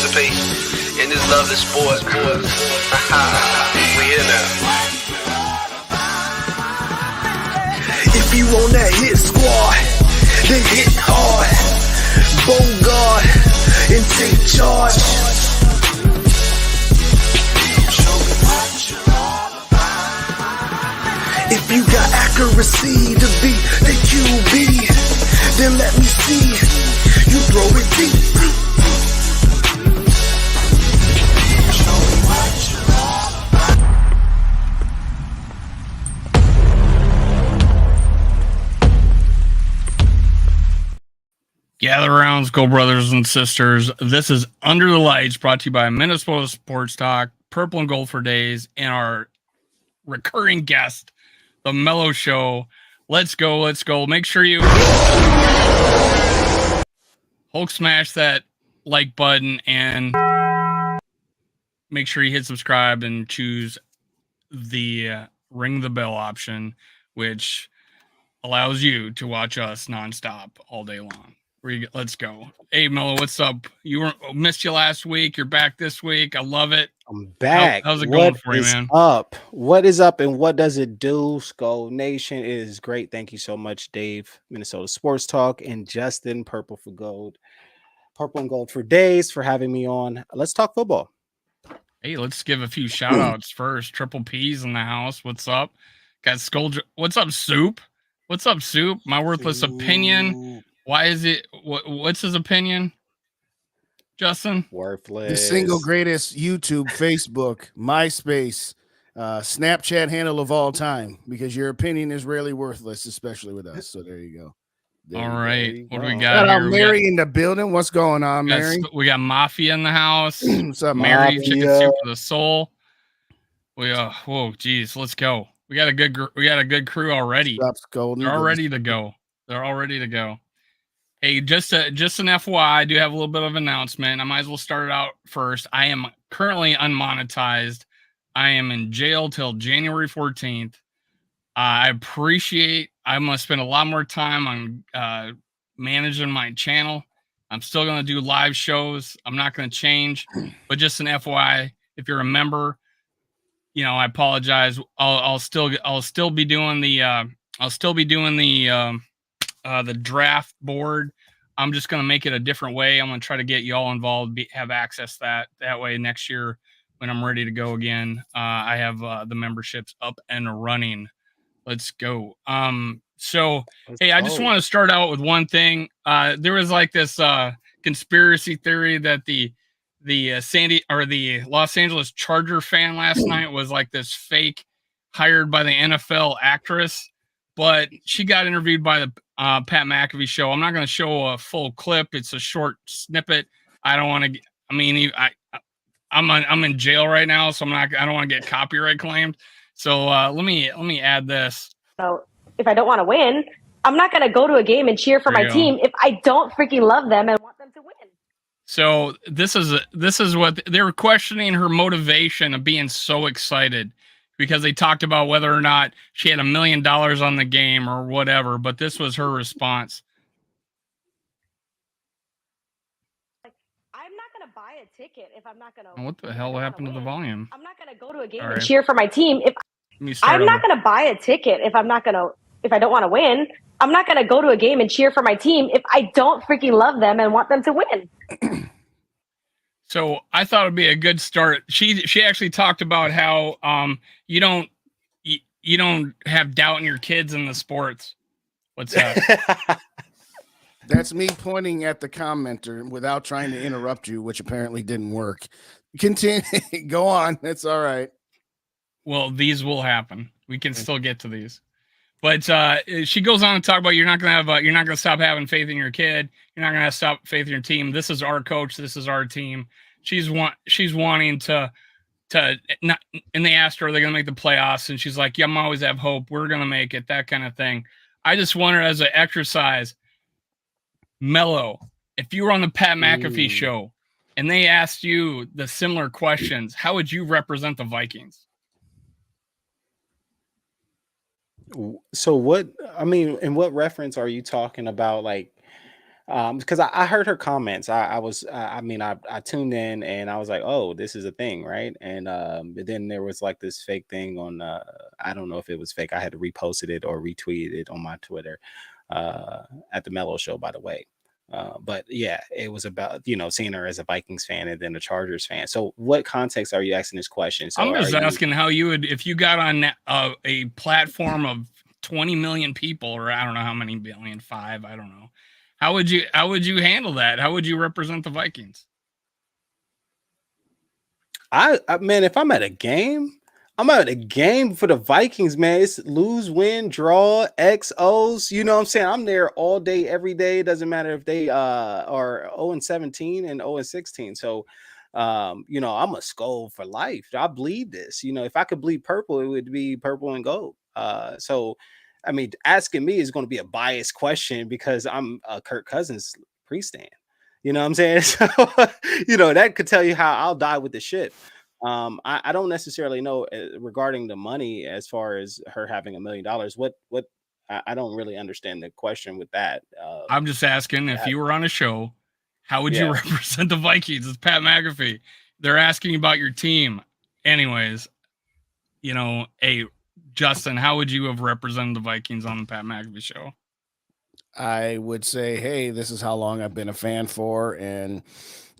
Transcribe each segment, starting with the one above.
participate in this lovely sport. We here now. If you on that hit squad, then hit hard. Bogart and take charge. If you got accuracy to beat the QB, then let me see you throw it deep. Gather around, Skull brothers and sisters. This is Under the Lights, brought to you by Minnesota Sports Talk, Purple and Gold for Days, and our recurring guest, The Mellow Show. Let's go, let's go. Make sure you Hulk smash that like button and make sure you hit subscribe and choose the ring the bell option, which allows you to watch us nonstop all day long. Let's go. Hey, Mello, what's up? Missed you last week. You're back this week. I love it. I'm back. How's it going for you, man? What is up and what does it do? Skull Nation, it is great. Thank you so much, Dave, Minnesota Sports Talk, and Justin, Purple and Gold for Days, for having me on. Let's talk football. Hey, let's give a few shout outs first. Triple P's in the house. What's up? Got Skull. What's up, Soup? What's up, Soup? My worthless opinion. Why is it? What's his opinion, Justin? Worthless. The single greatest YouTube, Facebook, MySpace, Snapchat handle of all time, because your opinion is rarely worthless, especially with us. So there you go. All right. What do we got here? Mary in the building. What's going on, Mary? We got Mafia in the house. What's up, Mary? Chicken soup for the soul. Whoa, geez, let's go. We got a good crew already. They're all ready to go. They're all ready to go. Hey, just an FYI, I do have a little bit of an announcement. I might as well start it out first. I am currently unmonetized. I am in jail till January 14th. I'm going to spend a lot more time on managing my channel. I'm still going to do live shows. I'm not going to change, but just an FYI, if you're a member, I apologize. I'll still be doing the the draft board. I'm just going to make it a different way. I'm going to try to get you all involved, have access that way next year when I'm ready to go again. I have the memberships up and running. Let's go. I just want to start out with one thing. There was like this conspiracy theory that the Los Angeles Charger fan last night was like this fake hired by the NFL actress, but she got interviewed by the Pat McAfee show. I'm not going to show a full clip. It's a short snippet. I don't want to. I mean, I'm in jail right now, so I don't want to get copyright claimed. So let me add this. So if I don't want to win, I'm not going to go to a game and cheer for my team if I don't freaking love them and want them to win. So this is what they were questioning, her motivation of being so excited, because they talked about whether or not she had $1 million on the game or whatever. But this was her response. I'm not going to buy a ticket if I'm not going to. What the hell happened to the volume? I'm not going to go to a game and cheer for my team I'm not going to buy a ticket if I don't want to win. I'm not going to go to a game and cheer for my team if I don't freaking love them and want them to win. So I thought it'd be a good start. She actually talked about how you don't have doubt in your kids in the sports. What's that? That's me pointing at the commenter without trying to interrupt you, which apparently didn't work. Continue. Go on. That's all right. Well, these will happen. We can still get to these. But she goes on to talk about you're not gonna stop having faith in your kid. You're not gonna stop faith in your team. This is our coach. This is our team. She's wanting to not. And they asked her, are they gonna make the playoffs? And she's like, yeah, I'm always have hope. We're gonna make it. That kind of thing. I just wonder, as an exercise, Mello, if you were on the Pat McAfee show and they asked you the similar questions, how would you represent the Vikings? So what, I mean, in what reference are you talking about? Like, Because I heard her comments. I tuned in and I was like, oh, this is a thing, right? And but then there was like this fake thing on I don't know if it was fake. I had to reposted it or retweeted it on my Twitter at the Mellow Show, by the way. But yeah, it was about, seeing her as a Vikings fan and then a Chargers fan. So what context are you asking this question? So I'm just asking how you would, if you got on a platform of 20 million people, or I don't know how many billion, 5, I don't know. How would you handle that? How would you represent the Vikings? I man, if I'm at a game, I'm at a game for the Vikings, man. It's lose, win, draw, XOs. You know what I'm saying? I'm there all day, every day. It doesn't matter if they are 0-17 and 0-16. So I'm a skull for life. I bleed this. If I could bleed purple, it would be purple and gold. So I mean, asking me is going to be a biased question because I'm a Kirk Cousins pre-stan. You know what I'm saying? So, that could tell you how I'll die with the ship. I don't necessarily know regarding the money as far as her having $1 million. What I don't really understand the question with that. I'm just asking if you were on a show, how would you represent the Vikings? It's Pat McAfee. They're asking about your team. Anyways, hey, Justin, how would you have represented the Vikings on the Pat McAfee show? I would say, hey, this is how long I've been a fan for, and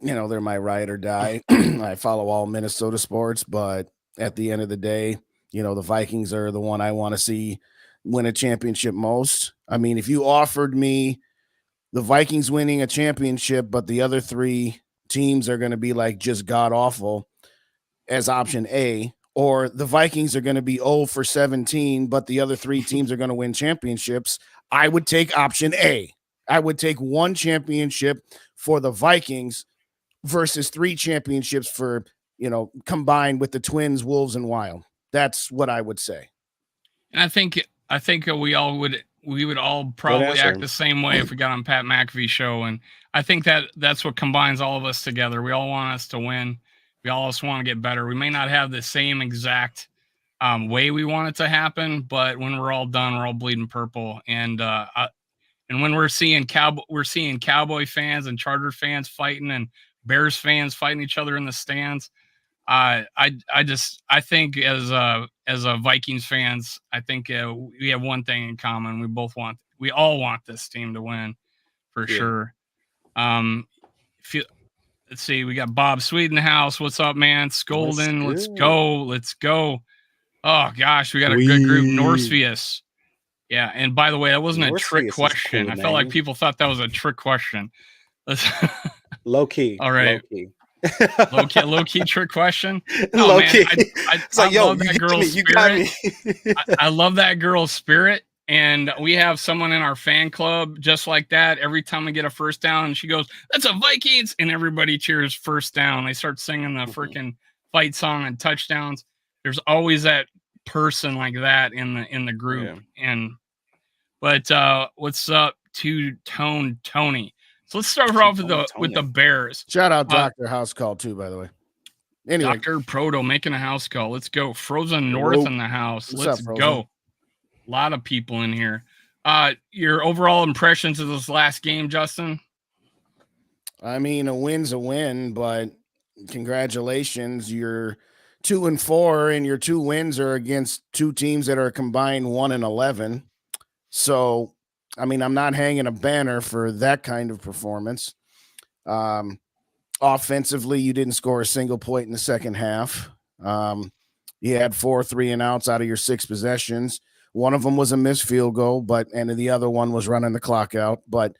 they're my ride or die. I follow all Minnesota sports, but at the end of the day, the Vikings are the one I want to see win a championship most. I mean, if you offered me the Vikings winning a championship, but the other 3 teams are going to be like just god awful as option A, or the Vikings are going to be 0-17, but the other 3 teams are going to win championships, I would take option A. I would take 1 championship for the Vikings versus 3 championships for, combined with the Twins, Wolves, and Wild. That's what I would say. And I think we would all probably act the same way if we got on Pat McAfee's show. And I think that's what combines all of us together. We all want us to win. We all just want to get better. We may not have the same exact way we want it to happen, but when we're all done, we're all bleeding purple. And when we're seeing Cowboy fans and Charger fans fighting and Bears fans fighting each other in the stands, I think as a Vikings fans, I think we have one thing in common. We all want this team to win for sure. Let's see, we got Bob Sweet in the house. What's up, man? Scolding. Let's go. Oh gosh, we got a good group. Norsevius. Yeah, and by the way, that wasn't a trick question. Cool, I felt like people thought that was a trick question. Low key. All right. Low key trick question. Oh, low key. I love that girl's spirit. I love that girl's spirit. And we have someone in our fan club just like that. Every time we get a first down, and she goes, "That's a Vikings," and everybody cheers first down. They start singing the freaking fight song and touchdowns. There's always that person like that in the group. Yeah. But what's up, Two-Tone Tony? So let's start off with the Bears. Shout out Dr. House Call too, by the way. Anyway, Dr. Proto making a house call. Let's go. Frozen North in the house. Let's go. A lot of people in here. Your overall impressions of this last game, Justin? I mean, a win's a win, but congratulations. You're 2-4, and your 2 wins are against 2 teams that are combined 1-11. So, I mean, I'm not hanging a banner for that kind of performance. Offensively, you didn't score a single point in the second half. You had 4 3-and-outs out of your 6 possessions. One of them was a missed field goal, and the other one was running the clock out. But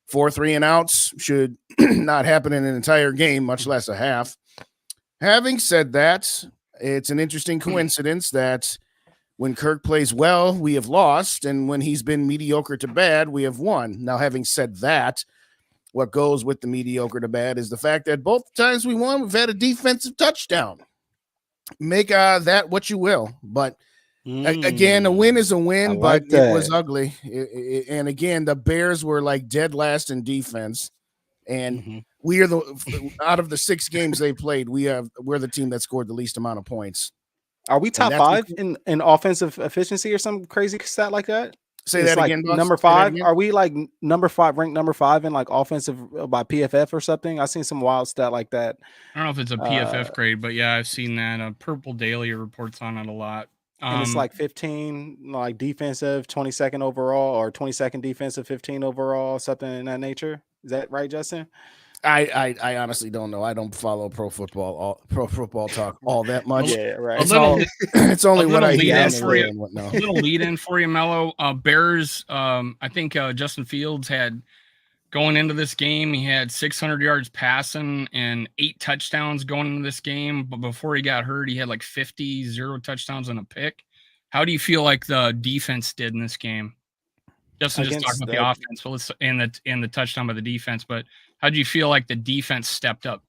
4 3-and-outs should not happen in an entire game, much less a half. Having said that, it's an interesting coincidence that when Kirk plays well, we have lost, and when he's been mediocre to bad, we have won. Now, having said that, what goes with the mediocre to bad is the fact that both times we won, we've had a defensive touchdown. Make that what you will, but again, a win is a win, but it was ugly. And again, the Bears were like dead last in defense, and we are out of the 6 games they played, we're the team that scored the least amount of points. Are we top 5 in offensive efficiency or some crazy stat like that? Say that like again, boss. number 5. Are we like number 5, ranked number 5 in like offensive by PFF or something? I've seen some wild stat like that. I don't know if it's a PFF grade, but yeah, I've seen that. Purple Daily reports on it a lot. And it's like 15, like defensive, 22nd overall, or 22nd defensive, 15 overall, something in that nature. Is that right, Justin? I honestly don't know. I don't follow pro football talk all that much. Yeah, right. It's only what I hear and whatnot. A little lead in for you, Mello. Bears. I think Justin Fields had going into this game. He had 600 yards passing and 8 touchdowns going into this game. But before he got hurt, he had like 0 touchdowns and a pick. How do you feel like the defense did in this game? Justin just talked about the offense, but let's and the touchdown by the defense. But how do you feel like the defense stepped up?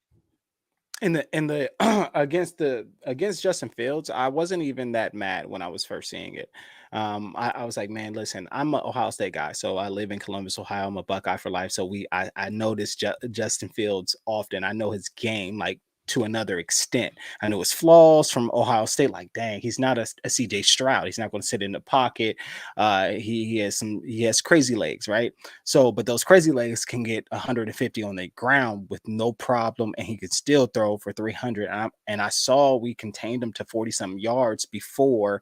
In the against Justin Fields, I wasn't even that mad when I was first seeing it. I was like, man, listen, I'm an Ohio State guy, so I live in Columbus, Ohio. I'm a Buckeye for life, so I notice Justin Fields often. I know his game like to another extent. I know his flaws from Ohio State. Like, dang, he's not a CJ Stroud. He's not going to sit in the pocket. He has crazy legs, right? So, but those crazy legs can get 150 on the ground with no problem, and he could still throw for 300. And I saw we contained him to 40-some yards before,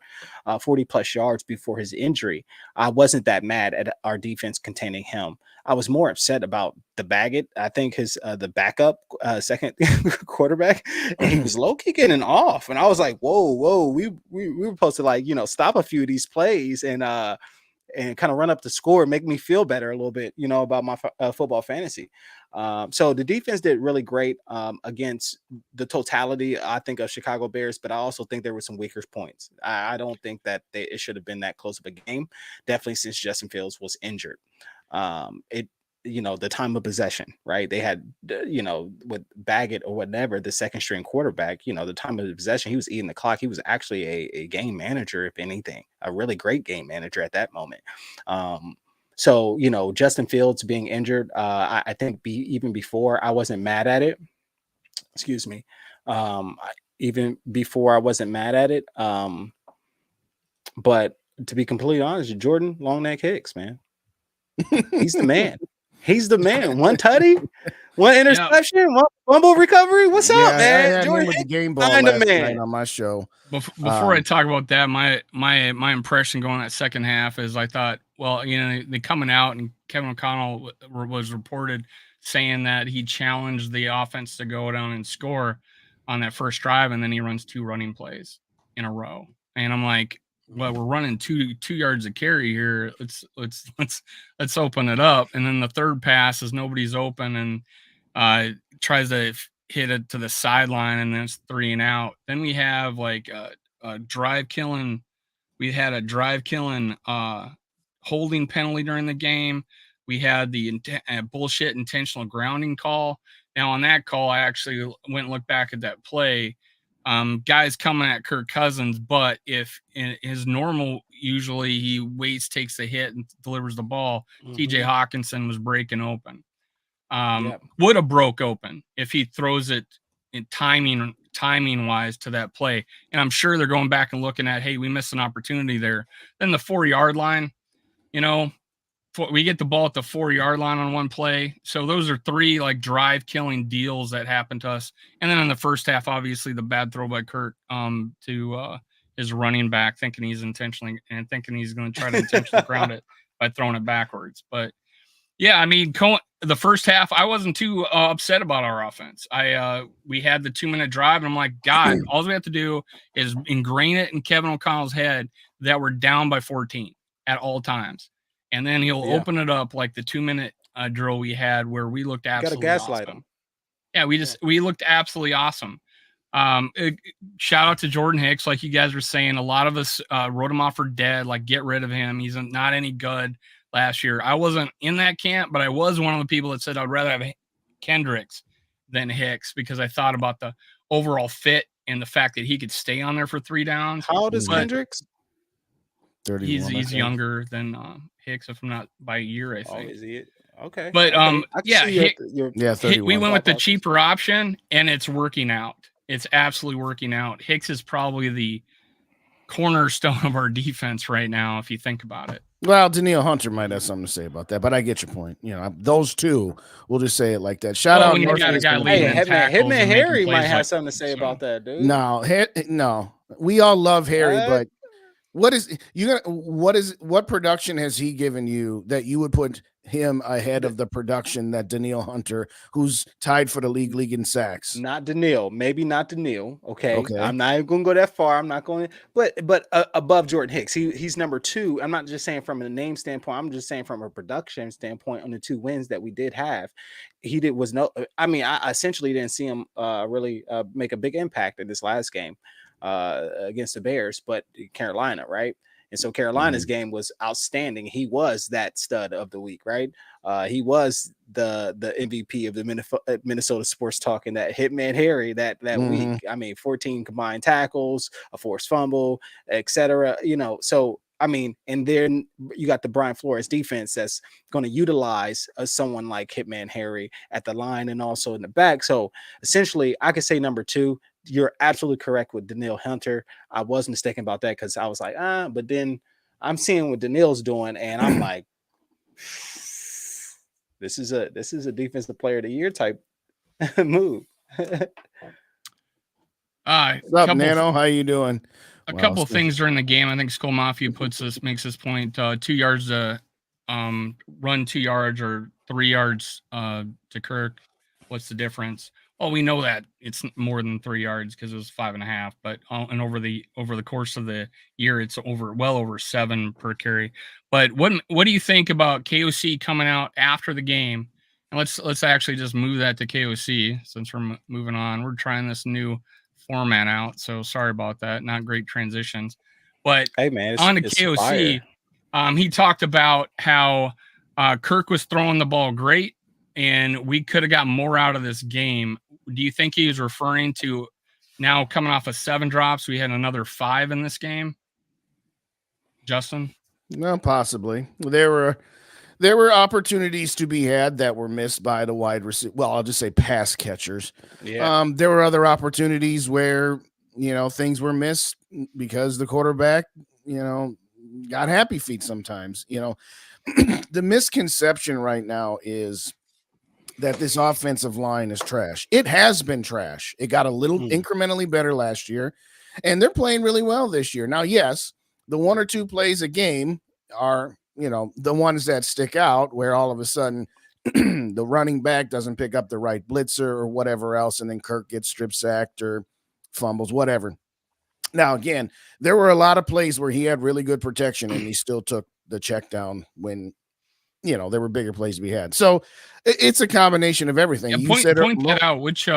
40 plus yards before his injury. I wasn't that mad at our defense containing him. I was more upset about the Baggett. I think his the backup second quarterback, and he was low key getting off, and I was like, whoa, we were supposed to like stop a few of these plays and kind of run up the score, make me feel better a little bit, about my football fantasy. So the defense did really great against the totality, I think, of Chicago Bears, but I also think there were some weaker points. I don't think that it should have been that close of a game, definitely since Justin Fields was injured. The time of possession, right? They had, with Baggett or whatever, the second string quarterback, the time of possession, he was eating the clock. He was actually a game manager, if anything, a really great game manager at that moment. So, Justin Fields being injured, I think even before I wasn't mad at it. Excuse me. Even before I wasn't mad at it. But to be completely honest, Jordan Longneck Hicks, man. He's the man. He's the man. One tutty, one interception, one fumble recovery. What's up, man? I had him with the game ball last night on my show. Before I talk about that, my impression going that second half is I thought, well, they coming out and Kevin O'Connell was reported saying that he challenged the offense to go down and score on that first drive, and then he runs 2 running plays in a row, and I'm like, well, we're running 2 yards of carry here. Let's open it up. And then the third pass is nobody's open and tries to hit it to the sideline, and then it's 3 and out. Then we have like a drive killing. We had a drive killing holding penalty during the game. We had the bullshit intentional grounding call. Now on that call, I actually went and looked back at that play. Guys coming at Kirk Cousins, but if in his normal, usually he waits, takes the hit, and delivers the ball. TJ Hawkinson was breaking open. Would have broke open if he throws it in timing wise to that play. And I'm sure they're going back and looking at, hey, we missed an opportunity there. Then the 4-yard line, we get the ball at the 4-yard line on one play. So those are 3 like drive killing deals that happened to us. And then in the first half, obviously the bad throw by Kurt to his running back, thinking he's going to try to intentionally ground it by throwing it backwards. But yeah, I mean, the first half, I wasn't too upset about our offense. We had the 2-minute drive, and I'm like, God, all we have to do is ingrain it in Kevin O'Connell's head that we're down by 14 at all times. And then he'll open it up like the 2-minute drill we had where we looked absolutely gaslight awesome. Yeah, we looked absolutely awesome. Shout out to Jordan Hicks, like you guys were saying. A lot of us wrote him off for dead, like get rid of him. He's not any good last year. I wasn't in that camp, but I was one of the people that said I'd rather have Kendricks than Hicks because I thought about the overall fit and the fact that he could stay on there for 3 downs. How old is Kendricks? 31, he's younger than Hicks, if I'm not by a year, I think. Oh, is he? Okay. But we went with the cheaper option, and it's working out. It's absolutely working out. Hicks is probably cornerstone of our defense right now, if you think about it. Well, Danielle Hunter might have something to say about that, but I get your point. You know, those two, we'll just say it like that. Shout out when you got a guy leading in tackles Hitman and Harry might plays have something to say about that, dude. No, we all love Harry, but what production has he given you that you would put him ahead of the production that Danielle Hunter, who's tied for the league in sacks? Not Danielle, maybe not Danielle. Okay. I'm not even going to go that far. I'm not going, but above Jordan Hicks, he's number 2. I'm not just saying from a name standpoint. I'm just saying from a production standpoint on the 2 wins that we did have. I essentially didn't see him really make a big impact in this last game against the Bears, but Carolina, right? And so Carolina's game was outstanding. He was that stud of the week, right? He was the MVP of the Minnesota Sports Talk in that Hitman Harry that week. I mean, 14 combined tackles, a forced fumble, etc. You know, so I mean, and then you got the Brian Flores defense that's going to utilize someone like Hitman Harry at the line and also in the back. So essentially, I could say number 2. You're absolutely correct with Danielle Hunter. I was mistaken about that because I was like, but then I'm seeing what Danielle's doing, and I'm like, this is a defensive player of the year type move. What's up, Nano? How you doing? A couple of things during the game. I think Skull Mafia makes this point. 2 yards to run 2 yards or 3 yards to Kirk. What's the difference? Well, we know that it's more than 3 yards because it was 5.5, but and over the course of the year, it's well over 7 per carry. But what do you think about KOC coming out after the game? And let's actually just move that to KOC since we're moving on. We're trying this new format out, so sorry about that. Not great transitions, but hey man, on to KOC, he talked about how Kirk was throwing the ball great, and we could have got more out of this game. Do you think he was referring to now coming off of 7 drops? We had another 5 in this game. Justin? No, possibly. There were opportunities to be had that were missed by the wide receiver. Well, I'll just say pass catchers. Yeah. There were other opportunities where, things were missed because the quarterback, got happy feet sometimes. The misconception right now is that this offensive line is trash. It has been trash. It got a little incrementally better last year, and they're playing really well this year. Now, yes, the 1 or 2 plays a game are, the ones that stick out where all of a sudden the running back doesn't pick up the right blitzer or whatever else, and then Kirk gets strip sacked or fumbles, whatever. Now, again, there were a lot of plays where he had really good protection and he still took the check down when there were bigger plays to be had. So it's a combination of everything. Yeah, point that out. Which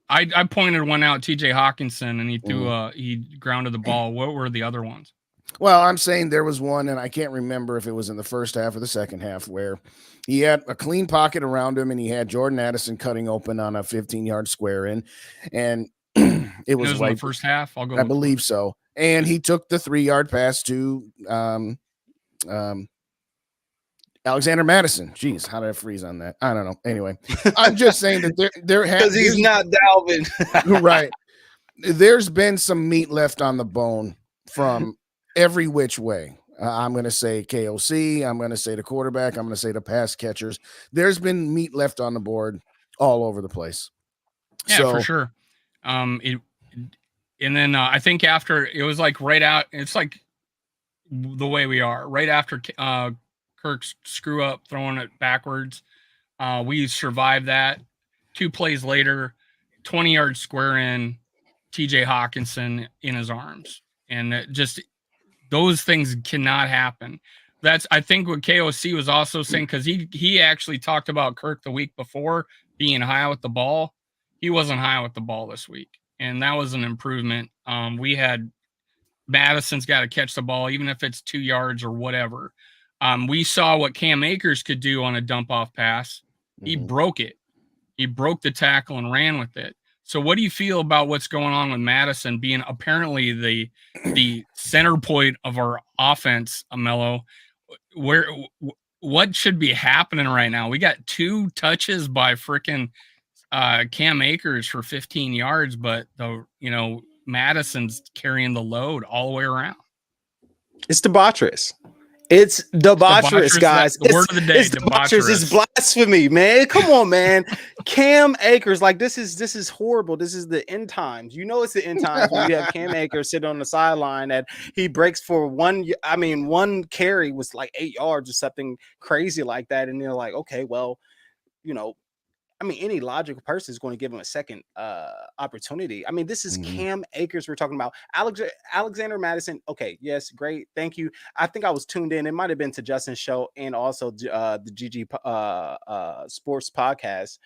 I pointed one out, TJ Hawkinson, and he threw he grounded the ball. What were the other ones? Well, I'm saying there was one, and I can't remember if it was in the first half or the second half, where he had a clean pocket around him, and he had Jordan Addison cutting open on a 15-yard square in, and it was in the first half. I believe so. And he took the 3-yard pass to Alexander Madison. Jeez, how did I freeze on that? I don't know. Anyway, I'm just saying that there because he's not Dalvin. Right. There's been some meat left on the bone from every which way. I'm going to say KOC. I'm going to say the quarterback. I'm going to say the pass catchers. There's been meat left on the board all over the place. Yeah, for sure. And then I think after it was like right out, it's like the way we are right after Kirk's screw up throwing it backwards. We survived that. 2 plays later, 20-yard square in, TJ Hawkinson in his arms. And just those things cannot happen. That's, I think, what KOC was also saying, because he actually talked about Kirk the week before being high with the ball. He wasn't high with the ball this week, and that was an improvement. We had Madison's got to catch the ball, even if it's 2 yards or whatever. We saw what Cam Akers could do on a dump-off pass. He broke it. He broke the tackle and ran with it. So what do you feel about what's going on with Madison being apparently the center point of our offense, Mello? What should be happening right now? We got 2 touches by freaking Cam Akers for 15 yards, but Madison's carrying the load all the way around. It's debaucherous. It's debaucherous, guys. The word of the day, it's debaucherous. It's blasphemy, man. Come on, man. Cam Akers, like this is horrible. This is the end times. You know, it's the end times when you have Cam Akers sitting on the sideline that he breaks for one carry was like 8 yards or something crazy like that, and you're like, okay, well, you know. I mean, any logical person is going to give him a second opportunity. I mean, this is Cam Akers we're talking about. Alexander Madison. Okay, yes, great. Thank you. I think I was tuned in. It might have been to Justin's show and also the GG Sports podcast.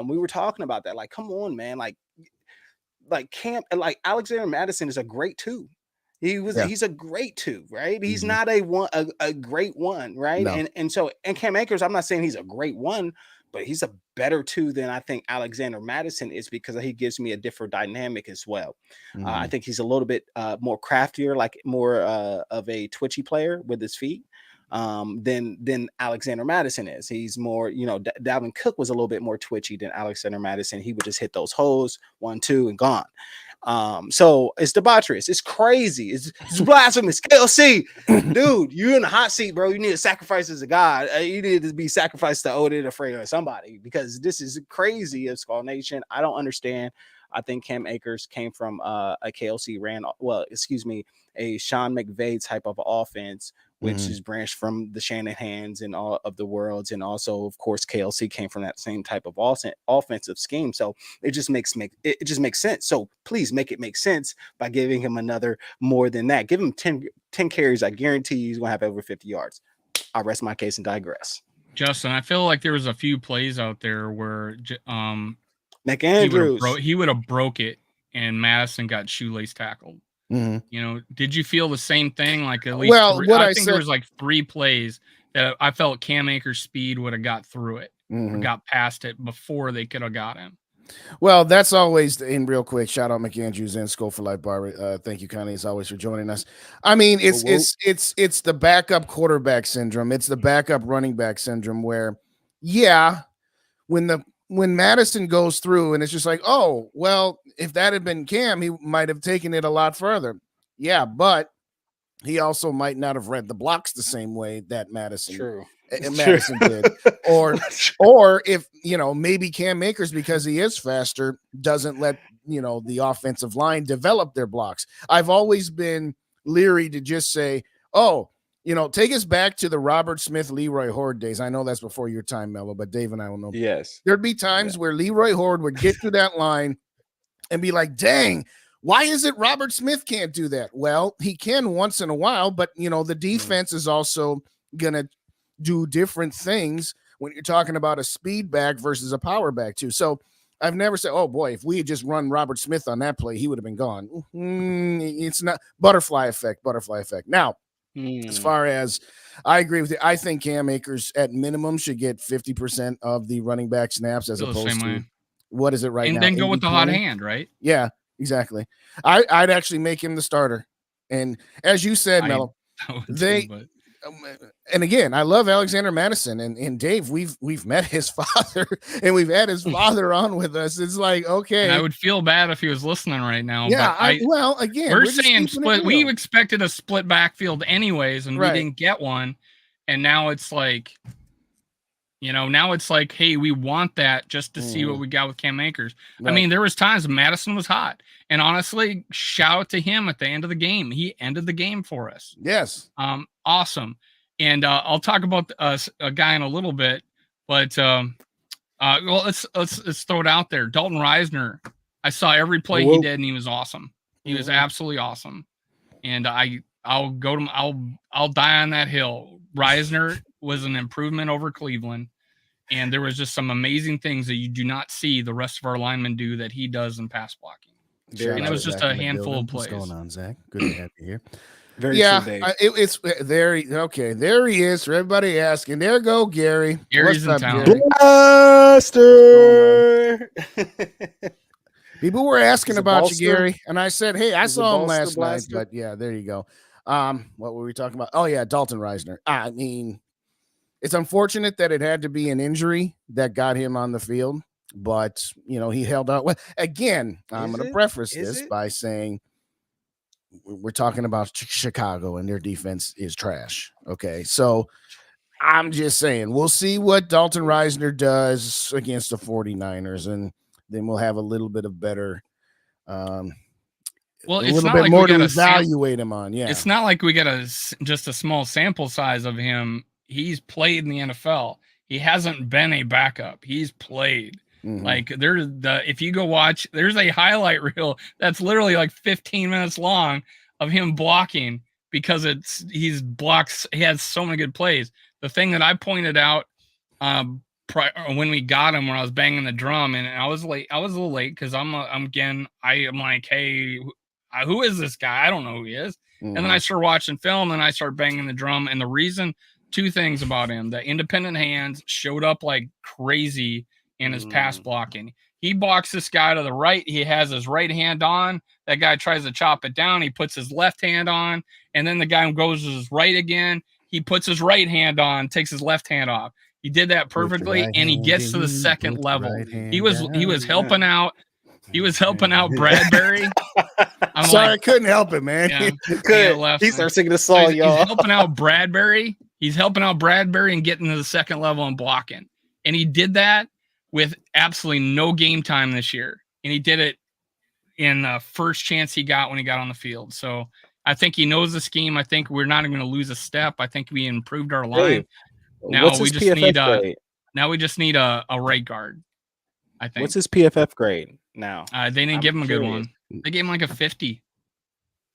We were talking about that. Like, come on, man. Like Alexander Madison is a great two. He's a great two, right? He's not a great one, right? No. And Cam Akers, I'm not saying he's a great one, but he's a better two than I think Alexander Madison is because he gives me a different dynamic as well. I think he's a little bit more craftier, like more of a twitchy player with his feet than Alexander Madison is. He's more, Dalvin Cook was a little bit more twitchy than Alexander Madison. He would just hit those holes, 1, 2, and gone. So it's debaucherous. It's crazy. It's blasphemous. KLC, dude, you're in the hot seat, bro. You need to sacrifice as a god. You need to be sacrificed to Odin, Afraid, or somebody, because this is crazy of Skull Nation. I don't understand. I think Cam Akers came from a KLC a Sean McVay type of offense, which is branched from the Shanahans and all of the worlds. And also, of course, KLC came from that same type of offensive scheme. So it just makes sense. So please make it make sense by giving him another more than that. Give him 10 carries. I guarantee he's going to have over 50 yards. I'll rest my case and digress. Justin, I feel like there was a few plays out there where McAndrews, he would have broke it and Madison got shoelace tackled. Did you feel the same thing? Like at least I think there was like 3 plays that I felt Cam Akers' speed would have got through it or got past it before they could have got him. Well, that's always in real quick. Shout out McAndrews and Skull for Life Barber. Thank you, Connie, as always, for joining us. I mean, it's the backup quarterback syndrome. It's the backup running back syndrome where, when Madison goes through and it's just like, oh, well, if that had been Cam, he might have taken it a lot further. Yeah, but he also might not have read the blocks the same way that Madison did. Or if, maybe Cam Akers, because he is faster, doesn't let, the offensive line develop their blocks. I've always been leery to just say, oh, take us back to the Robert Smith, Leroy Horde days. I know that's before your time, Mello, but Dave and I will know. Yes. There'd be times where Leroy Horde would get to that line and be like, dang, why is it Robert Smith can't do that? Well, he can once in a while, but, the defense is also going to do different things when you're talking about a speed back versus a power back too. So I've never said, oh boy, if we had just run Robert Smith on that play, he would have been gone. It's not butterfly effect. Now, as far as I agree with you, I think Cam Akers at minimum should get 50% of the running back snaps as opposed to what is it right now? And then go with the hot hand, right? Yeah, exactly. I'd actually make him the starter. And as you said, Mello, and again, I love Alexander Madison and Dave. We've met his father and we've had his father on with us. It's like, okay. And I would feel bad if he was listening right now. Yeah. But again, we're saying split. We expected a split backfield anyways, and we didn't get one. And now it's like, hey, we want that just to see what we got with Cam Akers. Right. I mean, there was times Madison was hot, and honestly, shout out to him at the end of the game. He ended the game for us. Yes. Awesome. And I'll talk about a guy in a little bit, but let's throw it out there. Dalton Reisner. I saw every play he did, and he was awesome. He was absolutely awesome. And I'll go to I'll die on that hill. Reisner was an improvement over Cleveland, and there was just some amazing things that you do not see the rest of our linemen do that he does in pass blocking. And it was just a handful of plays. What's going on, Zach? Good to have you here. It's there. Okay, there he is. For everybody asking, there go Gary. Gary's in town. Gary? Blaster. People were asking about you, Gary, and I said, "Hey, I saw him last night." But yeah, there you go. What were we talking about? Oh yeah, Dalton Reisner. I mean, it's unfortunate that it had to be an injury that got him on the field. But he held out. Well, again, I'm going to preface this by saying we're talking about Chicago and their defense is trash. Okay, so I'm just saying we'll see what Dalton Reisner does against the 49ers, and then we'll have a little bit of better. Well, it's a little bit more to evaluate him on. Yeah, it's not like we got just a small sample size of him. He's played in the NFL. He hasn't been a backup. He's played. Like if you go watch, there's a highlight reel that's literally like 15 minutes long of him blocking because he has so many good plays. The thing that I pointed out when we got him, when I was banging the drum, and I was late. I was a little late because I'm like, hey, who is this guy? I don't know who he is. And then I start watching film and I start banging the drum. And the reason, two things about him: the independent hands showed up like crazy in his pass blocking. He blocks this guy to the right. He has his right hand on. That guy tries to chop it down. He puts his left hand on, and then the guy goes to his right again. He puts his right hand on, takes his left hand off. He did that perfectly, and he gets to the second level. He was helping out. He was helping out Bradbury. I'm sorry, I couldn't help it, man. Yeah, he started singing the song, y'all. He's helping out Bradbury. He's helping out Bradbury and getting to the second level and blocking. And he did that with absolutely no game time this year. And he did it in the first chance he got when he got on the field. So I think he knows the scheme. I think we're not going to lose a step. I think we improved our line. Now we just need a right guard. I think. What's his PFF grade now? They didn't give him a good one. They gave him like a 50.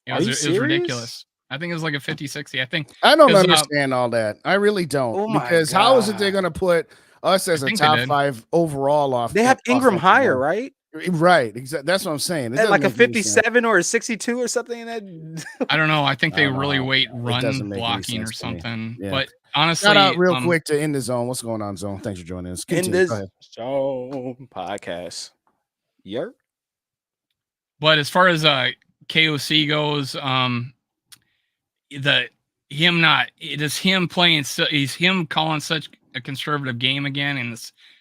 It was ridiculous. I think it was like a 50, 60. I don't understand all that. I really don't. Because how is it they're going to put us as a top 5 overall off? They have Ingram higher, right? Right. Exactly. That's what I'm saying. At like a 57 or a 62 or something. I don't know. I think they really weight run blocking or something. Yeah. But honestly, shout out real quick to In the Zone. What's going on, Zone? Thanks for joining us. In this Zone podcast. Yep. But as far as KOC goes, he's him calling such a conservative game again, and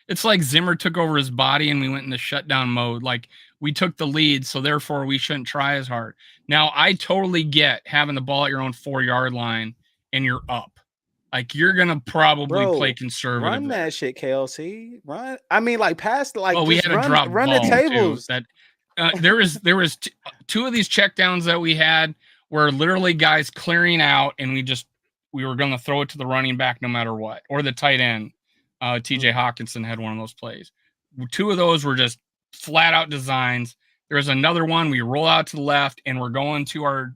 it's like Zimmer took over his body and we went into shutdown mode. Like we took the lead, so therefore we shouldn't try as hard. Now I totally get having the ball at your own 4-yard line and you're up. Like you're gonna probably play conservative. Run that shit, KLC. Run. I mean, like pass. Like we had to drop run the tables. That there was two of these checkdowns that we had where literally guys clearing out, and we were gonna throw it to the running back no matter what, or the tight end. TJ Hawkinson had one of those plays. 2 of those were just flat out designs. There was another one we roll out to the left and we're going to our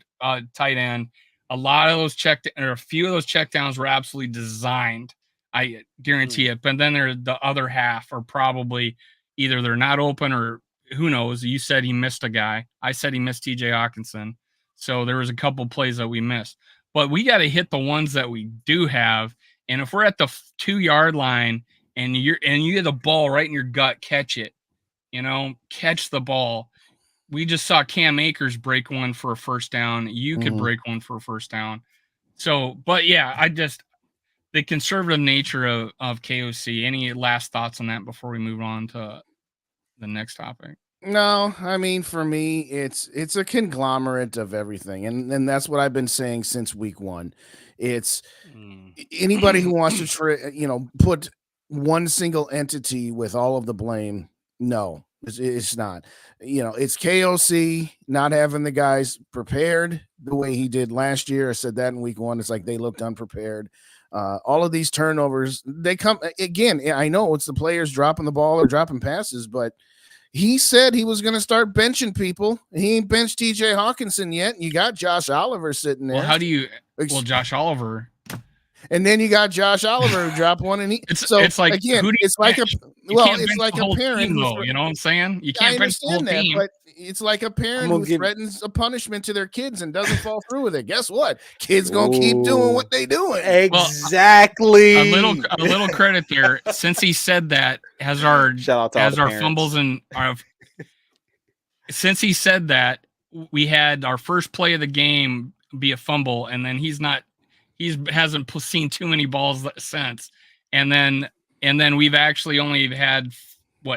tight end. A lot of those a few of those checkdowns were absolutely designed. I guarantee it. But then the other half are probably either they're not open or who knows. You said he missed a guy. I said he missed TJ Hawkinson. So there was a couple plays that we missed. But we got to hit the ones that we do have. And if we're at the 2-yard line and you get the ball right in your gut, catch it. Catch the ball. We just saw Cam Akers break one for a first down. You could break one for a first down. So, but yeah, the conservative nature of KOC. Any last thoughts on that before we move on to the next topic? No, I mean, for me, it's a conglomerate of everything. And that's what I've been saying since week 1. It's anybody who wants to put one single entity with all of the blame. No, it's not. It's KOC not having the guys prepared the way he did last year. I said that in week 1. It's like they looked unprepared. All of these turnovers, they come again. I know it's the players dropping the ball or dropping passes, but he said he was going to start benching people. He ain't benched TJ Hawkinson yet. You got Josh Oliver sitting there. Well, Josh Oliver. And then you got Josh Oliver who dropped one, and it's like again, it's like a parent. You know what I'm saying? You can't bench the whole team. But it's like a parent who threatens a punishment to their kids and doesn't fall through with it. Guess what? Kids gonna keep doing what they doing. Exactly. Well, a little credit there. Since he said that, as our fumbles and since he said that, we had our first play of the game be a fumble, and then he hasn't seen too many balls since. And then we've actually only had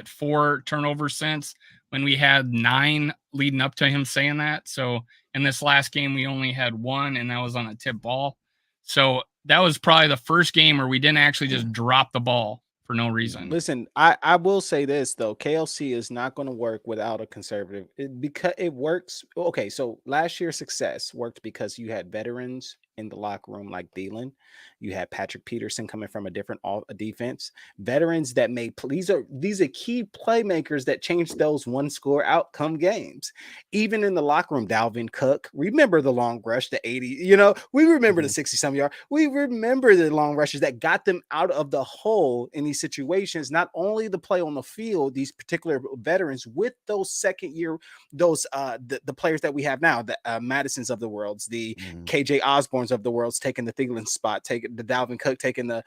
4 turnovers since, when we had 9 leading up to him saying that. So in this last game, we only had 1, and that was on a tip ball. So that was probably the first game where we didn't actually just drop the ball for no reason. Listen, I will say this though, KLC is not going to work without a conservative because it works. Okay, so last year's success worked because you had veterans in the locker room like Thielen. You had Patrick Peterson coming from a different defense. Veterans that made these are key playmakers that changed those 1-score outcome games. Even in the locker room, Dalvin Cook, remember the long rush, the 80, we remember the 60-some yard. We remember the long rushes that got them out of the hole in these situations. Not only the play on the field, these particular veterans with those second year, those the players that we have now, the Madisons of the worlds, the KJ Osbornes of the world's taking the Thielen spot, taking the Dalvin Cook, taking the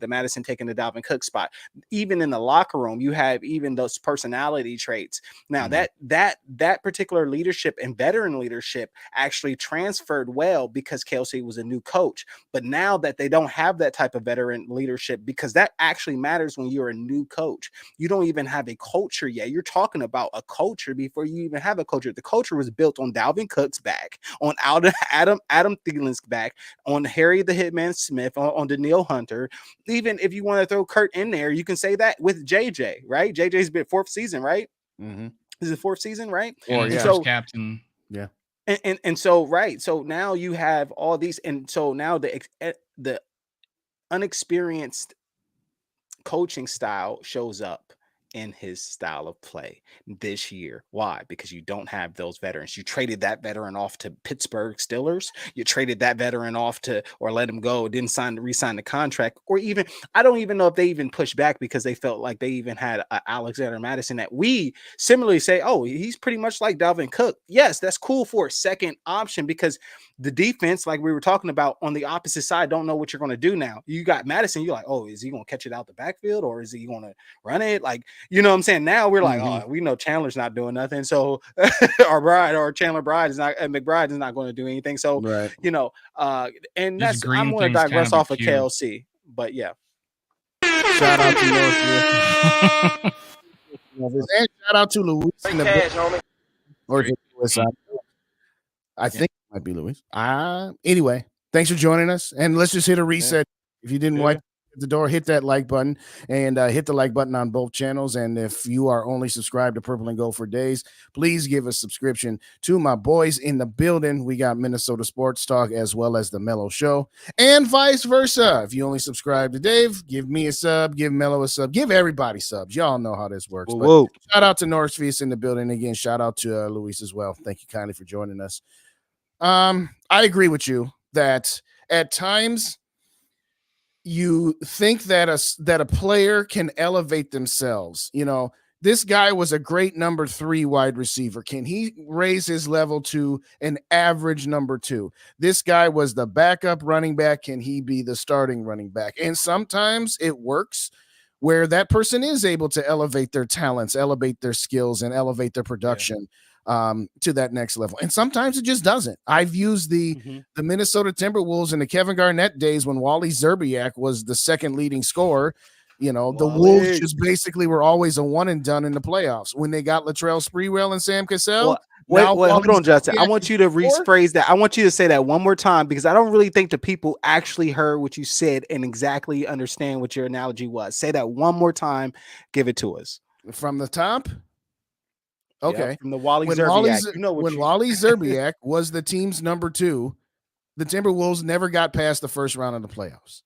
Madison taking the Dalvin Cook spot. Even in the locker room, you have even those personality traits. Now that particular leadership and veteran leadership actually transferred well because KLC was a new coach. But now that they don't have that type of veteran leadership, because that actually matters when you're a new coach. You don't even have a culture yet. You're talking about a culture before you even have a culture. The culture was built on Dalvin Cook's back, on Adam Thielen's back, on Harry the Hitman Smith, on Danielle Hunter. Even if you want to throw Kurt in there, you can say that with JJ, right? JJ's been 4th season, right? This is 4th season, right? Or so captain. Yeah. And so, right. So now you have all these, and so now the unexperienced coaching style shows up in his style of play this year. Why? Because you don't have those veterans. You traded that veteran off to Pittsburgh Steelers. You traded that veteran off to, or let him go, didn't re-sign the contract, or even, I don't even know if they even pushed back because they felt like they even had Alexander Madison that we similarly say, oh, he's pretty much like Dalvin Cook. Yes, that's cool for a second option because the defense, like we were talking about on the opposite side, don't know what you're going to do now. You got Madison, you're like, oh, is he going to catch it out the backfield or is he going to run it? Like, you know what I'm saying? Now we're like, oh, we know Chandler's not doing nothing. So Chandler Bride is not, McBride is not going to do anything. So, and that's, I'm going to digress off of KLC, but yeah. Shout out to Northfield. And shout out to Luis. Or is it Luis? I think it might be Luis. Anyway, thanks for joining us. And let's just hit a reset. If you didn't watch at the door, hit that like button and hit the like button on both channels. And if you are only subscribed to Purple and Gold for Days, please give a subscription to my boys in the building. We got Minnesota Sports Talk as well as the Mellow Show and vice versa. If you only subscribe to Dave, give me a sub, give Mellow a sub, give everybody subs. Y'all know how this works. But shout out to Norris Feast in the building. Again, shout out to Luis as well. Thank you kindly for joining us. I agree with you that at times you think that a player can elevate themselves. This guy was a great number 3 wide receiver. Can he raise his level to an average number 2? This guy was the backup running back. Can he be the starting running back? And sometimes it works where that person is able to elevate their talents, elevate their skills, and elevate their production to that next level. And sometimes it just doesn't. I've used the Minnesota Timberwolves in the Kevin Garnett days when Wally Szczerbiak was the second leading scorer. The Wolves just basically were always a one and done in the playoffs. When they got Latrell Sprewell and Sam Cassell. Wait, hold on, Justin. I want you to rephrase that. I want you to say that one more time because I don't really think the people actually heard what you said and exactly understand what your analogy was. Say that one more time. Give it to us. From the top? Okay. From the Wally Szczerbiak. When Wally Szczerbiak was the team's number 2, the Timberwolves never got past the first round of the playoffs.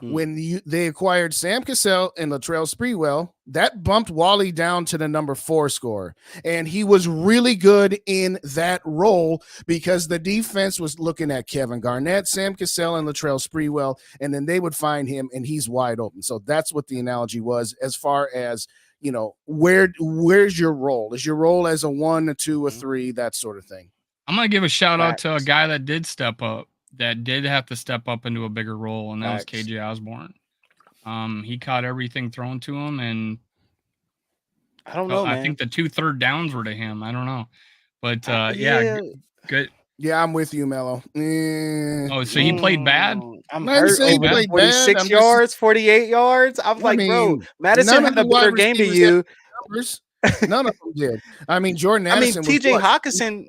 When they acquired Sam Cassell and Latrell Sprewell, that bumped Wally down to the number 4 scorer. And he was really good in that role because the defense was looking at Kevin Garnett, Sam Cassell, and Latrell Sprewell, and then they would find him and he's wide open. So that's what the analogy was as far as where's your role? Is your role as a 1, a 2, a 3, that sort of thing? I'm going to give a shout out to a guy that did step up, that did have to step up into a bigger role, and that was KJ Osborne. He caught everything thrown to him, and I don't know, I think the 2 third downs were to him. I don't know. But good Yeah, I'm with you, Mello. Oh, so he played bad? I'm hurt over 46 yards, 48 yards. I was bro, Madison had a better game to you. None of them did. I mean, Jordan Addison TJ Hawkinson.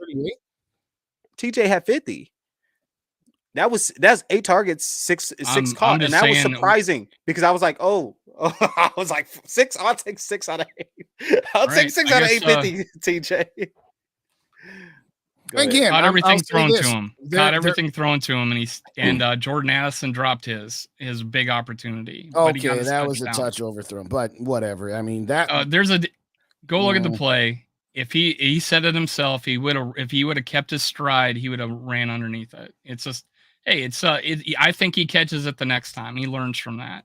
TJ had 50. That's 8 targets, six caught, and that was surprising because I was like, I was like 6. I'll take 6 out of 8. I'll take 6 out of 850, TJ. Again, caught everything thrown to him. Caught everything thrown to him, and Jordan Addison dropped his big opportunity. Okay, that was a touch overthrown, but whatever. I mean that go look at the play. If he said it himself, if he would have kept his stride, he would have ran underneath it. It's just, hey, I think he catches it the next time. He learns from that.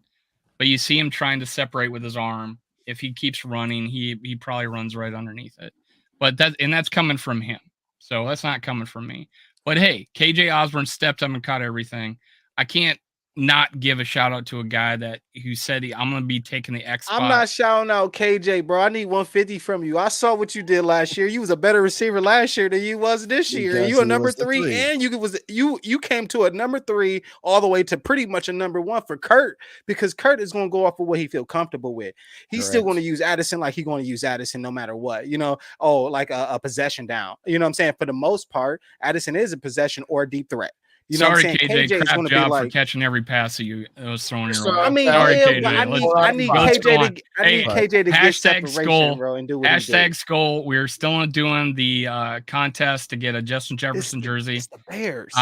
But you see him trying to separate with his arm. If he keeps running, he probably runs right underneath it. But that's coming from him. So that's not coming from me. But hey, KJ Osborne stepped up and caught everything. I can't not give a shout out to a guy who said I'm going to be taking the X spot. I'm not shouting out KJ, bro. I need 150 from you. I saw what you did last year. You was a better receiver last year than you was this year. You a number 3, and you came to a number 3 all the way to pretty much a number 1 for Kurt, because Kurt is going to go off of what he feel comfortable with. He's still going to use Addison like he's going to use Addison no matter what. Like a possession down. You know what I'm saying? For the most part, Addison is a possession or a deep threat. Sorry, KJ, crap job for catching every pass that was thrown in. I mean, I need KJ to get separation, bro, and do what #Skull. We're still doing the contest to get a Justin Jefferson jersey. It's the Bears.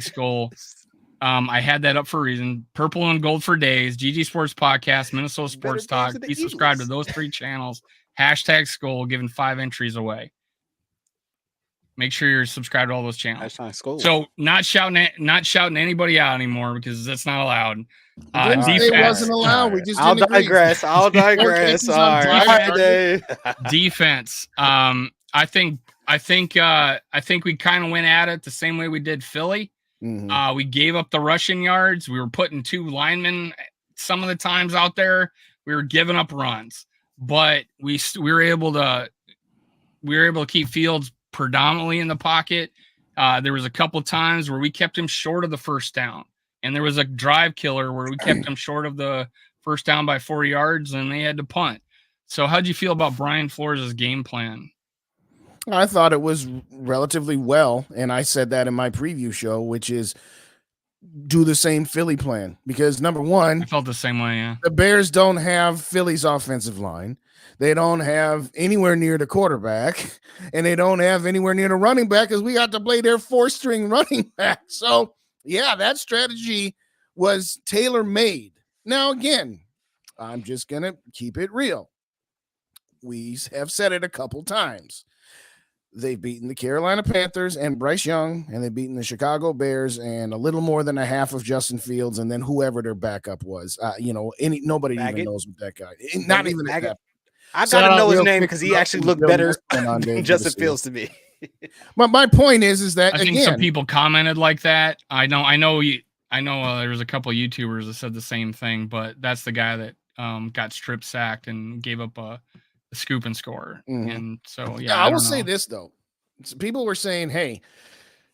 #Skull. I had that up for a reason. Purple and Gold for Days, GG Sports Podcast, Minnesota Sports Talk. Be subscribed to those 3 channels. #Skull, giving 5 entries away. Make sure you're subscribed to all those channels. So not shouting anybody out anymore because that's not allowed. Defense, it wasn't allowed. We just I'll digress. All right, defense. I think we kind of went at it the same way we did Philly. Mm-hmm. We gave up the rushing yards. We were putting 2 linemen some of the times out there. We were giving up runs, but we were able to keep Fields predominantly in the pocket. There was a couple times where we kept him short of the first down, and there was a drive killer where we kept him short of the first down by 4 yards, and they had to punt. So how'd you feel about Brian Flores' game plan? I thought it was relatively well, and I said that in my preview show, which is do the same Philly plan, because number one, I felt the same way. Yeah, the Bears don't have Philly's offensive line. They don't have anywhere near the quarterback, and they don't have anywhere near the running back because we got to play their 4-string running back. So, yeah, that strategy was tailor-made. Now, again, I'm just going to keep it real. We have said it a couple times. They've beaten the Carolina Panthers and Bryce Young, and they've beaten the Chicago Bears and a little more than a half of Justin Fields, and then whoever their backup was. Nobody even knows what that guy. Not even that. I gotta know his name because he actually looked better than Justin Fields to me. But my point is that I think some people commented like that. I know. There was a couple of YouTubers that said the same thing, but that's the guy that got strip sacked and gave up a scoop and score. Mm-hmm. And so, I will say this though: people were saying, "Hey,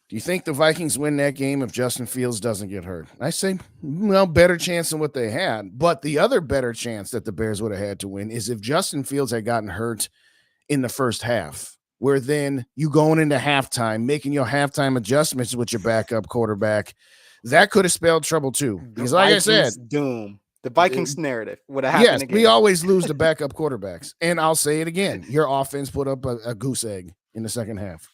do you think the Vikings win that game if Justin Fields doesn't get hurt?" I say, well, better chance than what they had. But the other better chance that the Bears would have had to win is if Justin Fields had gotten hurt in the first half, where then you going into halftime, making your halftime adjustments with your backup quarterback. That could have spelled trouble too. Because like I said, doom. The Vikings narrative would have happened again. We always lose to backup quarterbacks. And I'll say it again. Your offense put up a goose egg in the second half.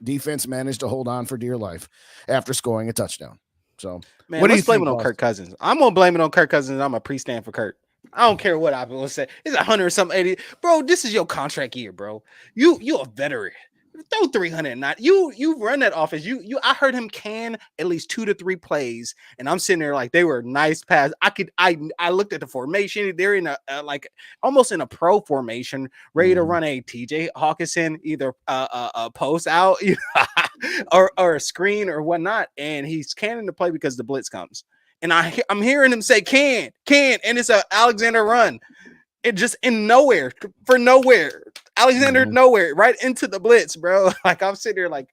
Defense managed to hold on for dear life after scoring a touchdown. So, man, what do you blame it on Kirk Cousins? I'm gonna blame it on Kirk Cousins. I'm a pre-stand for Kirk. I don't care what I will say. It's 100 or something 80. Bro, this is your contract year, bro. You a veteran. Throw 300 not you run that offense. I heard him can at least 2 to 3 plays, and I'm sitting there like they were nice pass. I looked at the formation. They're in a like almost in a pro formation, ready to run a TJ Hawkinson either a post out or a screen or whatnot, and he's canning the play because the blitz comes. And I'm hearing him say can, and it's a Alexander run. It just in nowhere for nowhere. Alexander nowhere right into the blitz, bro. Like I'm sitting there like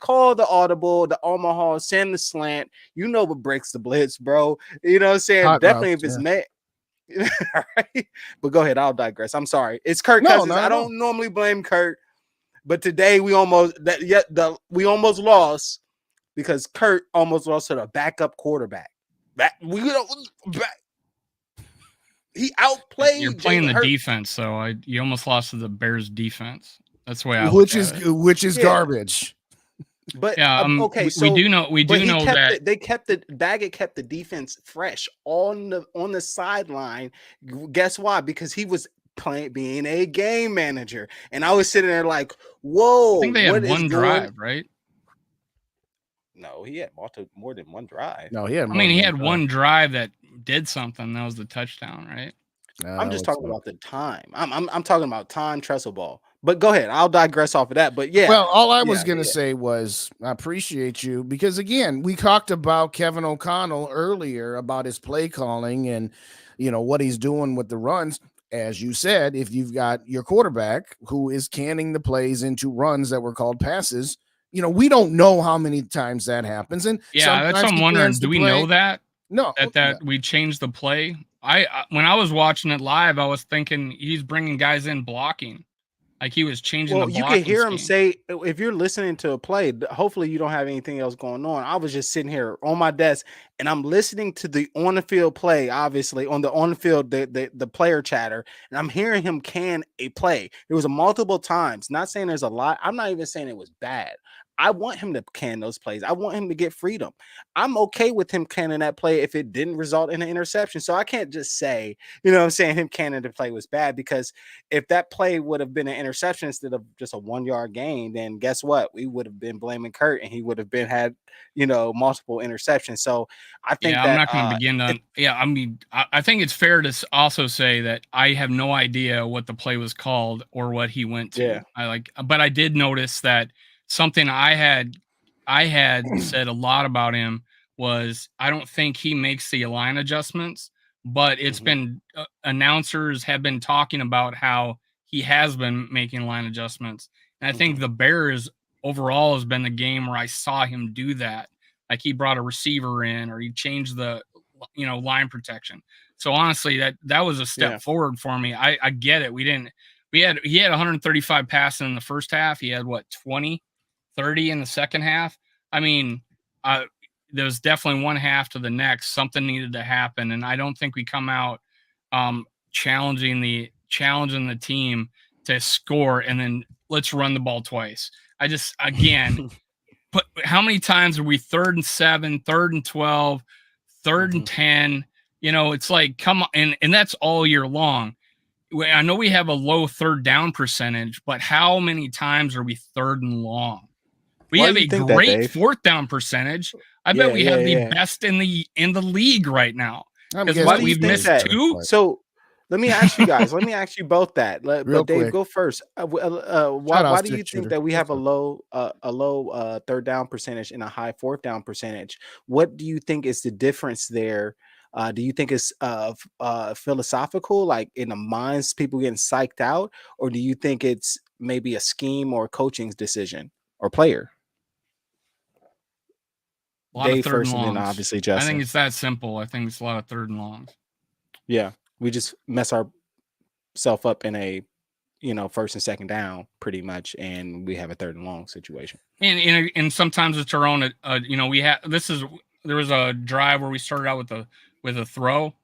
call the audible, the Omaha, send the slant. You know what breaks the blitz, bro. You know what I'm saying? Hot Definitely routes, if it's yeah. met. All right. But go ahead. I'll digress. I'm sorry. It's Kirk Cousins. I don't normally blame Kirk, but today we almost lost because Kirk almost lost to the backup quarterback. He outplayed. You're playing the defense, so you almost lost to the Bears defense. That's the way I which is garbage. But okay, so we do know that Baggett kept the defense fresh on the sideline. Guess why? Because he was being a game manager, and I was sitting there like, whoa. I think they had one drive, right? No, he had more than one drive. No, he had. He had one drive that did something. That was the touchdown, right? I'm just talking about the time. I'm talking about time, trestle ball. But go ahead. I'll digress off of that. But yeah. Well, all I was going to say was I appreciate you because, again, we talked about Kevin O'Connell earlier about his play calling and, what he's doing with the runs. As you said, if you've got your quarterback who is canning the plays into runs that were called passes, we don't know how many times that happens. And that's what I'm wondering. Do we know that? No. That we changed the play? When I was watching it live, I was thinking he's bringing guys in blocking. Like he was changing the blocking. You can hear him say, if you're listening to a play, hopefully you don't have anything else going on. I was just sitting here on my desk and I'm listening to the on the field play, obviously on the field, the player chatter, and I'm hearing him can a play. There was multiple times, not saying there's a lot. I'm not even saying it was bad. I want him to can those plays. I want him to get freedom. I'm okay with him canning that play if it didn't result in an interception. So I can't just say, him canning the play was bad, because if that play would have been an interception instead of just a 1 yard gain, then guess what? We would have been blaming Kurt and he would have had multiple interceptions. So I think I'm not going to begin to. I think it's fair to also say that I have no idea what the play was called or what he went to. Yeah. But I did notice that something I had said a lot about him was I don't think he makes the line adjustments, but it's been announcers have been talking about how he has been making line adjustments. And I think the Bears overall has been the game where I saw him do that. Like he brought a receiver in or he changed the, line protection. So honestly, that was a step forward for me. I get it. He had 135 passing in the first half. He had 30 in the second half. There's definitely one half to the next. Something needed to happen. And I don't think we come out challenging the team to score and then let's run the ball twice. But how many times are we 3rd and 7, 3rd and 12, 3rd and 10? It's like, come on. And that's all year long. I know we have a low 3rd down percentage, but how many times are we 3rd and long? We have a great 4th down percentage. I bet we have the best in the league right now. Why do you think that? 2? So let me ask you guys. Let me ask you both that. But Dave, quick. Go first. Why do you think that we have a low 3rd down percentage and a high 4th down percentage? What do you think is the difference there? Do you think it's philosophical, like in the minds, people getting psyched out, or do you think it's maybe a scheme or coaching's decision or player? Dave first, and then obviously Justin. I think it's that simple. I think it's a lot of 3rd and longs. Yeah, we just mess ourselves up in a 1st and 2nd down pretty much, and we have a 3rd and long situation. And sometimes it's our own. There was a drive where we started out with a throw,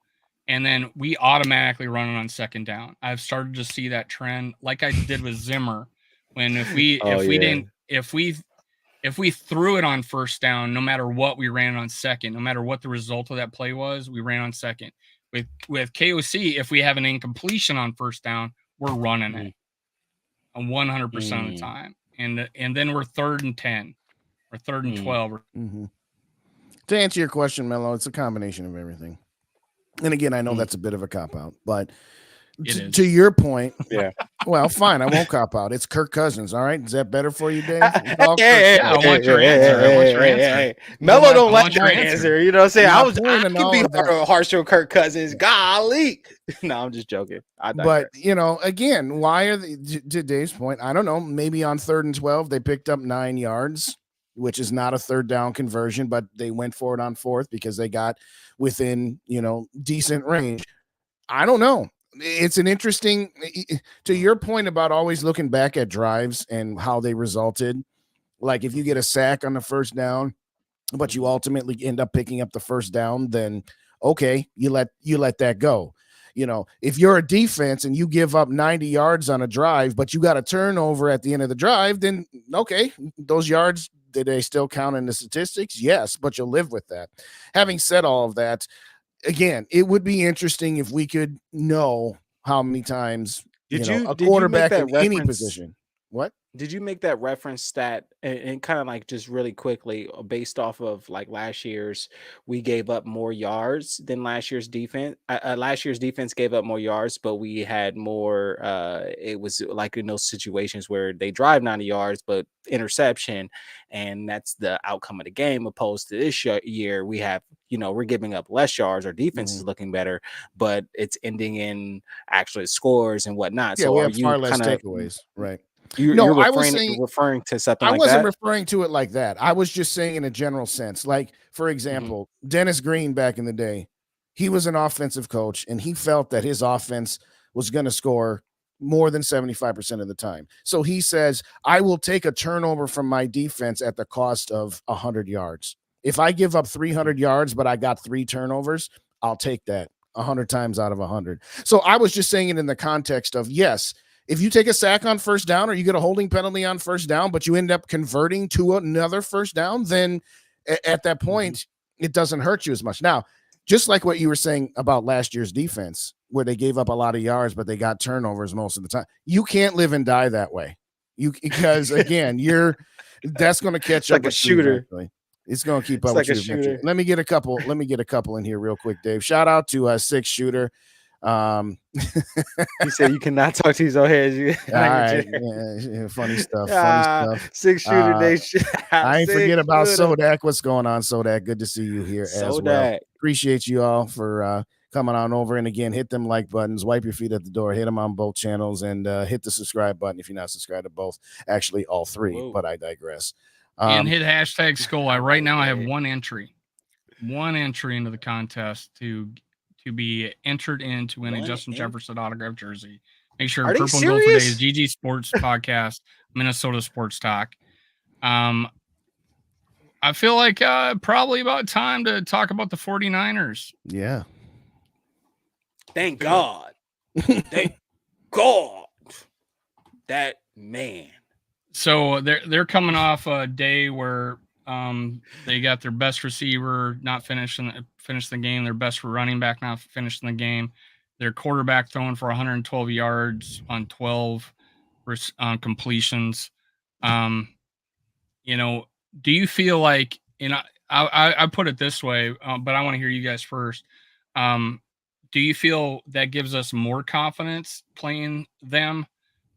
and then we automatically run it on 2nd down. I've started to see that trend, like I did with Zimmer, when if we threw it on 1st down, no matter what, we ran it on 2nd. No matter what the result of that play was, we ran on 2nd. With KOC, if we have an incompletion on 1st down, we're running it 100% of the time, and then we're 3rd and 10 or 3rd and 12. To answer your question, Mello, it's a combination of everything. And again, I know that's a bit of a cop-out, but to your point, well, fine, I won't cop out. It's Kirk Cousins, all right? Is that better for you, Dave? I want your answer. Mello don't like your answer. You know what I'm saying? I can be harsh on Kirk Cousins. Golly. No, I'm just joking. But, again, why are they, to Dave's point, I don't know, maybe on 3rd and 12, they picked up 9 yards. which is not a third down conversion, but they went for it on fourth because they got within, decent range. I don't know. It's an interesting, to your point about always looking back at drives and how they resulted. Like if you get a sack on the first down, but you ultimately end up picking up the first down, then okay, you let that go. If you're a defense and you give up 90 yards on a drive, but you got a turnover at the end of the drive, then okay, those yards, did they still count in the statistics? Yes, but you'll live with that. Having said all of that, again, it would be interesting if we could know how many times a quarterback in any position. What? Did you make that reference stat and kind of like just really quickly based off of like last year's, we gave up more yards than last year's defense. Last year's defense gave up more yards, but we had more. It was like in those situations where they drive 90 yards, but interception, and that's the outcome of the game. Opposed to this year, we have we're giving up less yards. Our defense is looking better, but it's ending in actual scores and whatnot. Yeah, so we are have you far less kind of takeaways, right? You're referring to something like that? I wasn't referring to it like that. I was just saying in a general sense. Like, for example, Dennis Green back in the day, he was an offensive coach, and he felt that his offense was going to score more than 75% of the time. So he says, I will take a turnover from my defense at the cost of 100 yards. If I give up 300 yards, but I got 3 turnovers, I'll take that 100 times out of 100. So I was just saying it in the context of, yes, if you take a sack on first down or you get a holding penalty on first down, but you end up converting to another first down, then at that point, it doesn't hurt you as much. Now, just like what you were saying about last year's defense, where they gave up a lot of yards, but they got turnovers most of the time. You can't live and die that way. Because again, that's going to catch up like a shooter. It's going to keep up with you eventually. Let me get a couple in here real quick, Dave. Shout out to 6 Shooter. He said you cannot talk to these old heads. All right. Yeah, funny stuff. 6 Shooter. I ain't forget about Sodak. What's going on, Sodak? Good to see you here as well. Appreciate you all for coming on over. And again, hit them like buttons, wipe your feet at the door, hit them on both channels, and hit the subscribe button if you're not subscribed to both. Actually, all 3. Whoa. But I digress. And hit hashtag Skull. Right now I have one entry into the contest to be entered in to win a Justin Jefferson autograph jersey. Make sure Purple and Gold for Days, GG Sports Podcast, Minnesota Sports Talk. I feel like probably about time to talk about the 49ers. Yeah. Thank God. Thank God. That man. So they're coming off a day where they got their best receiver not finished the game, their best running back not finished in the game, their quarterback throwing for 112 yards on 12 completions. Do you feel like, I put it this way, but I want to hear you guys first. Do you feel that gives us more confidence playing them,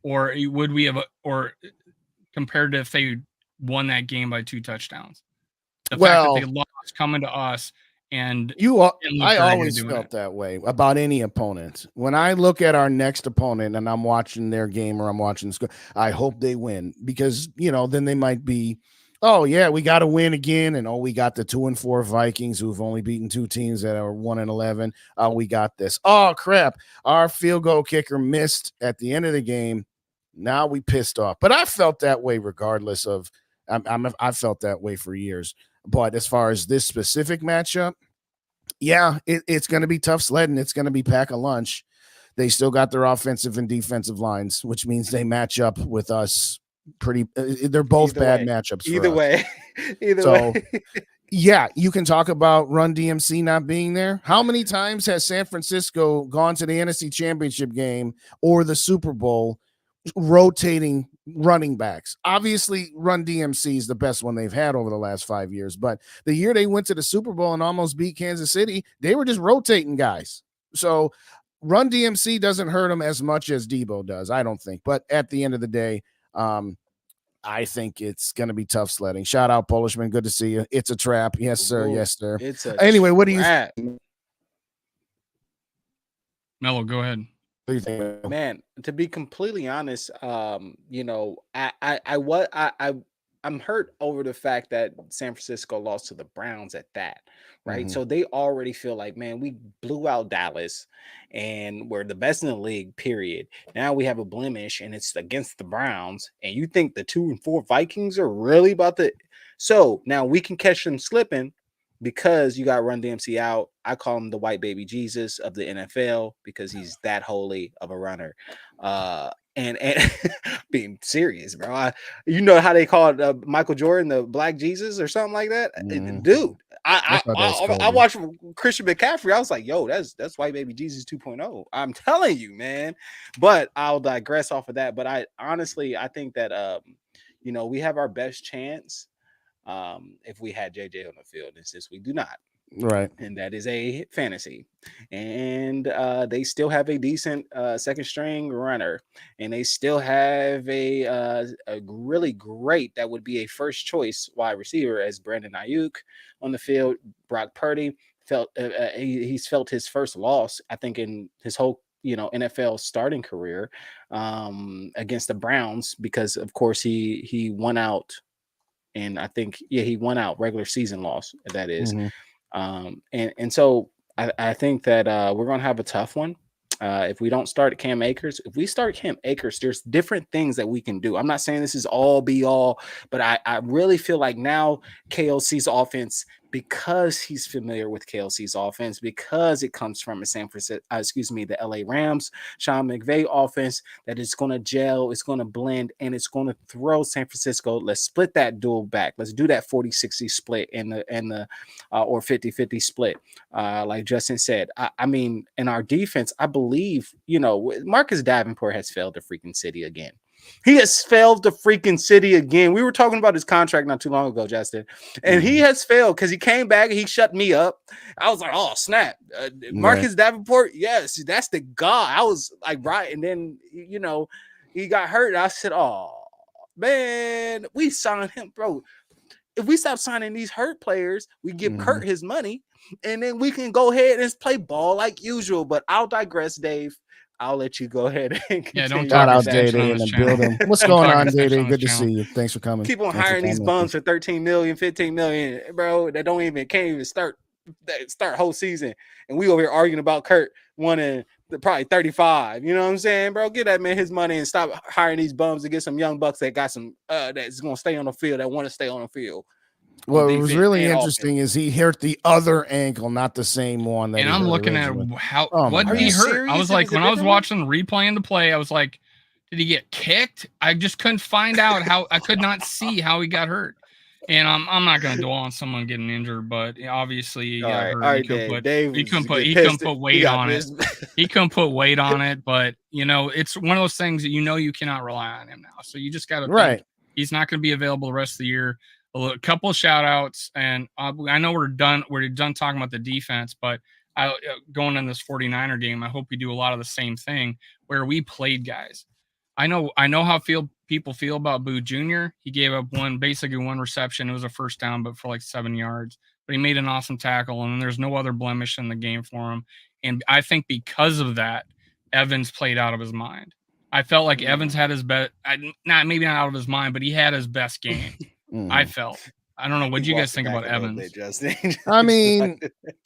or would we have, or compared to if they won that game by 2 touchdowns? The fact that they lost coming to us, and I always felt that way about any opponent. When I look at our next opponent and I'm watching their game or I'm watching the score, I hope they win, because then they might be, oh yeah, we got to win again, and we got the 2-4 Vikings who've only beaten 2 teams that are 1-11. We got this. Oh crap, our field goal kicker missed at the end of the game. Now we pissed off. But I felt that way regardless of. I felt that way for years. But as far as this specific matchup, yeah, it's going to be tough sledding. It's going to be pack a lunch. They still got their offensive and defensive lines, which means they match up with us pretty. They're both bad matchups. Either way. Yeah, you can talk about Run DMC not being there. How many times has San Francisco gone to the NFC Championship game or the Super Bowl rotating running backs? Obviously, Run DMC is the best one they've had over the last 5 years, but the year they went to the Super Bowl and almost beat Kansas City, they were just rotating guys. So Run DMC doesn't hurt them as much as Debo does, I don't think. But at the end of the day, I think it's going to be tough sledding. Shout out, Polishman. Good to see you. It's a trap. Yes, sir. Ooh, yes, sir. Anyway, what do you Mello, go ahead. Man, to be completely honest, I I'm hurt over the fact that San Francisco lost to the Browns at that, right? Mm-hmm. So they already feel like, man, we blew out Dallas and we're the best in the league, period. Now we have a blemish and it's against the Browns. And you think the 2-4 Vikings are really about to. So now we can catch them slipping because you got Run DMC out. I call him the white baby Jesus of the NFL because he's that holy of a runner. And being serious, bro. You know how they called Michael Jordan the Black Jesus or something like that, dude. I watched Christian McCaffrey. I was like, yo, that's white baby Jesus 2.0. I'm telling you, man. But I'll digress off of that. But I honestly, I think that we have our best chance if we had JJ on the field, and since we do not. Right. And that is a fantasy. And they still have a decent second string runner. And they still have a really great, that would be a first choice wide receiver as Brandon Ayuk on the field. Brock Purdy he's felt his first loss, I think, in his whole NFL starting career against the Browns, because of course he won out. And I think, he won out regular season loss, that is. And so I think that we're going to have a tough one. If we don't start Cam Akers, if we start Cam Akers, there's different things that we can do. I'm not saying this is all be all, but I really feel like now KLC's offense, because he's familiar with KLC's offense, because it comes from the LA Rams, Sean McVay offense, that it's going to gel, it's going to blend, and it's going to throw San Francisco. Let's split that dual back. Let's do that 40-60 split or 50-50 split. Like Justin said, I mean, in our defense, I believe, Marcus Davenport has failed the freaking city again. He has failed the freaking city again. We were talking about his contract not too long ago, Justin, and he has failed because he came back and he shut me up. I was like, oh, snap. Marcus Davenport, yes, that's the guy. I was like, right. And then, he got hurt. I said, oh, man, we signed him, bro. If we stop signing these hurt players, we give Kurt his money, and then we can go ahead and play ball like usual. But I'll digress, Dave. I'll let you go ahead and continue. Yeah, don't talk out Day-Day in the building. What's going on, Day-Day? Good to see you. Thanks for coming. Keep on hiring these bums for 13 million, 15 million, bro. That can't even start whole season. And we over here arguing about Kurt winning probably 35. You know what I'm saying, bro? Give that man his money and stop hiring these bums to get some young bucks that got some that's gonna stay on the field, that want to stay on the field. What was really interesting is he hurt the other ankle, not the same one. And I'm looking at what did he hurt? I was like, when I was watching the replay and the play, I was like, did he get kicked? I just couldn't find out how. I could not see how he got hurt. And I'm not going to dwell on someone getting injured, but obviously he got hurt. He couldn't put weight on it. He couldn't put weight on it, but it's one of those things that you cannot rely on him now. So you just got to think he's not going to be available the rest of the year. A couple of shout outs, and I know we're done talking about the defense, but going in this 49er game, I hope we do a lot of the same thing where we played guys. I know how people feel about Boo Jr. He gave up basically one reception. It was a first down, but for like 7 yards. But he made an awesome tackle, and there's no other blemish in the game for him. And I think because of that, Evans played out of his mind. I felt like Evans had his best, maybe not out of his mind, but he had his best game. I felt. I don't know. What do you guys think about Evans? I mean,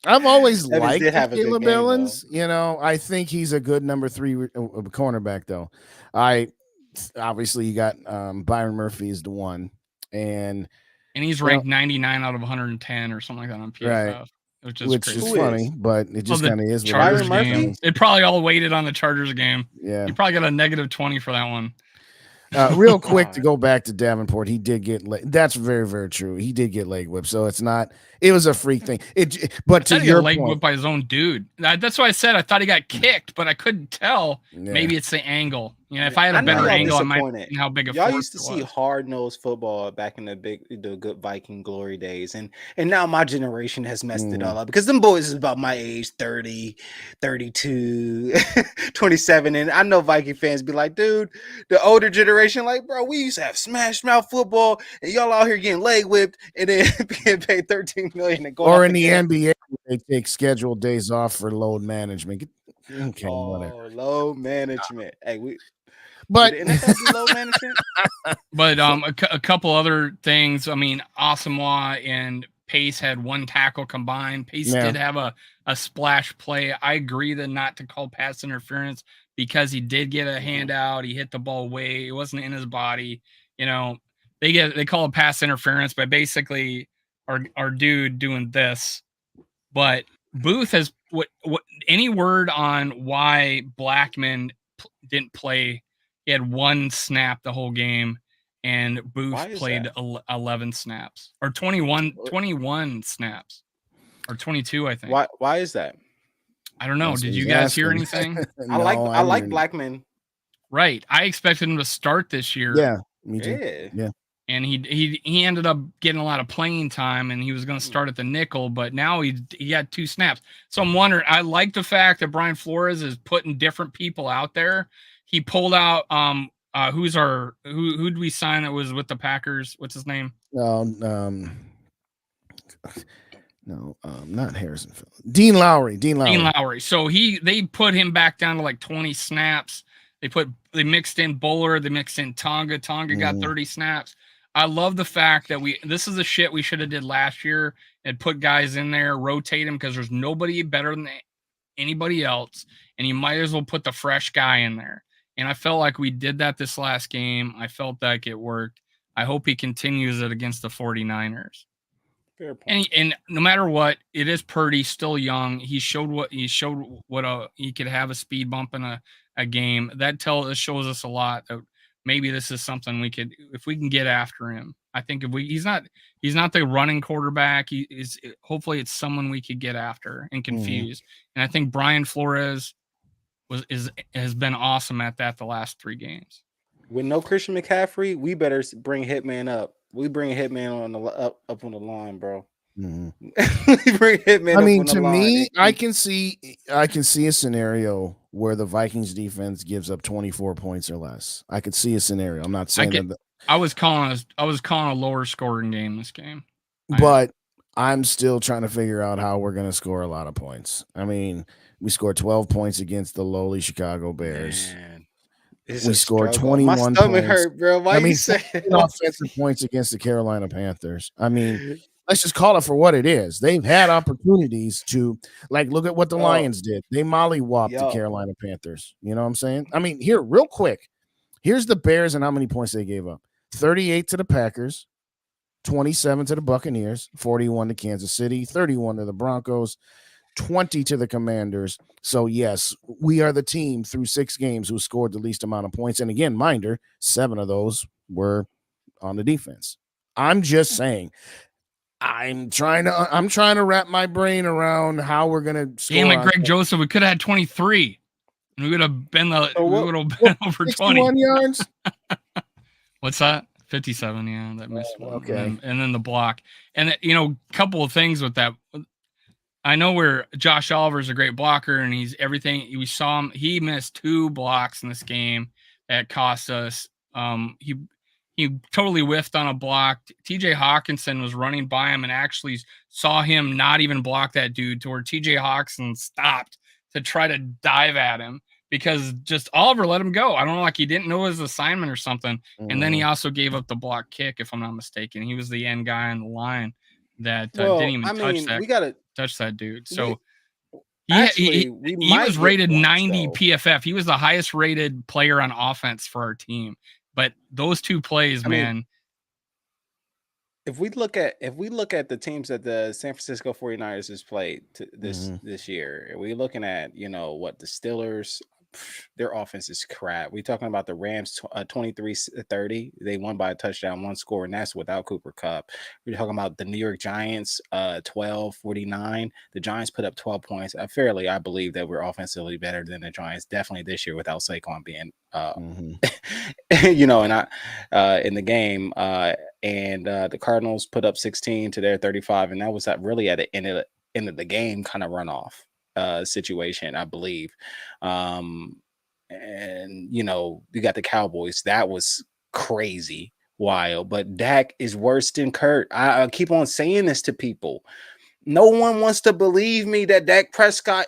I've always liked Caleb Evans. I think he's a good number 3 cornerback, though. Obviously you got Byron Murphy is the one, and he's ranked 99 out of 110 or something like that on PFF. Right. Which is funny, but it just kind of is. Chargers game. It probably all weighted on the Chargers game. Yeah, you probably got a -20 for that one. Real quick to go back to Davenport, he did get that's very, very true. He did get leg whipped, so it was a freak thing. But to your leg whipped by his own dude. That's why I said I thought he got kicked, but I couldn't tell. Yeah. Maybe it's the angle. If I had a better angle, I might know how big a y'all used to see hard-nosed football back in the good Viking glory days, and now my generation has messed it all up because them boys is about my age, 30, 32, 27, and I know Viking fans be like, dude, the older generation, like, bro, we used to have smash mouth football, and y'all out here getting leg whipped and then being paid $13 million to go. Or in the NBA, they take scheduled days off for load management. Okay, whatever. Load management. Hey, But the NFL be load management. But a couple other things. I mean, Asamoah and Pace had one tackle combined. Pace did have a splash play. I agree that not to call pass interference because he did get a handout. He hit the ball way. It wasn't in his body. You know, they call it pass interference, but basically our dude doing this. But Booth has what any word on why Blackman didn't play? He had one snap the whole game, and Booth played 11 snaps or 21 snaps or 22, I think. Why is that? I don't know. Did you guys hear anything? No, I like Blackman. Right. I expected him to start this year. Yeah, me too. Yeah. And he ended up getting a lot of playing time, and he was going to start at the nickel, but now he got 2 snaps. So I'm wondering. I like the fact that Brian Flores is putting different people out there. He pulled out who did we sign that was with the Packers? What's his name? No, not Harrison. Dean Lowry. So they put him back down to like 20 snaps. They mixed in Bowler, they mixed in Tonga. Tonga got 30 snaps. I love the fact that this is the shit we should have did last year and put guys in there, rotate them, because there's nobody better than anybody else, and you might as well put the fresh guy in there. And I felt like we did that this last game. I felt like it worked. I hope he continues it against the 49ers. Fair point. And no matter what, it is Purdy, still young. He showed what he could have a speed bump in a game. That shows us a lot that maybe this is something we could, if we can get after him. I think he's not the running quarterback. Hopefully it's someone we could get after and confuse. And I think Brian Flores has been awesome at that the last 3 games. With no Christian McCaffrey, we better bring Hitman up. We bring Hitman on up on the line, bro. We bring Hitman. I mean, to me, I can see a scenario where the Vikings defense gives up 24 points or less. I could see a scenario. I'm not saying that. I was calling a lower scoring game this game, but I'm still trying to figure out how we're going to score a lot of points. I mean, we scored 12 points against the lowly Chicago Bears. Man, we scored 21 My stomach points. hurt, bro. Why you saying offensive points against the Carolina Panthers? I mean, let's just call it for what it is. They've had opportunities to, look at what the Lions did. They mollywopped the Carolina Panthers. You know what I'm saying? I mean, here, real quick, here's the Bears and how many points they gave up. 38 to the Packers, 27 to the Buccaneers, 41 to Kansas City, 31 to the Broncos, 20 to the Commanders. So, yes, we are the team through 6 games who scored the least amount of points. And again, minder, 7 of those were on the defense. I'm just saying, I'm trying to wrap my brain around how we're going to score. Damn it, Greg Joseph, we could have had 23. And we would have been over 21 yards. What's that? 57, yeah, that missed one. Okay. And then the block. And, a couple of things with that. I know where Josh Oliver's a great blocker, and he's everything. We saw him. He missed 2 blocks in this game that cost us. He totally whiffed on a block. TJ Hawkinson was running by him and actually saw him not even block that dude, to where TJ Hawkinson stopped to try to dive at him, because just Oliver let him go. I don't know, like he didn't know his assignment or something. And then he also gave up the block kick, if I'm not mistaken. He was the end guy on the line that didn't even touch that dude. So he was rated 90 PFF. He was the highest rated player on offense for our team. But those 2 plays, man. If we look at the teams that the San Francisco 49ers has played this year, we're looking at, what the Steelers, their offense is crap. We're talking about the Rams 23-30. They won by a touchdown, 1 score, and that's without Cooper Kupp. We're talking about the New York Giants 12-49. The Giants put up 12 points. Fairly, I believe that we're offensively better than the Giants, definitely this year without Saquon being in the game. And the Cardinals put up 16 to their 35, and that was really at the end of the game kind of runoff situation, I believe. And you got the Cowboys. That was crazy wild. But Dak is worse than Kurt. I keep on saying this to people. No one wants to believe me that Dak Prescott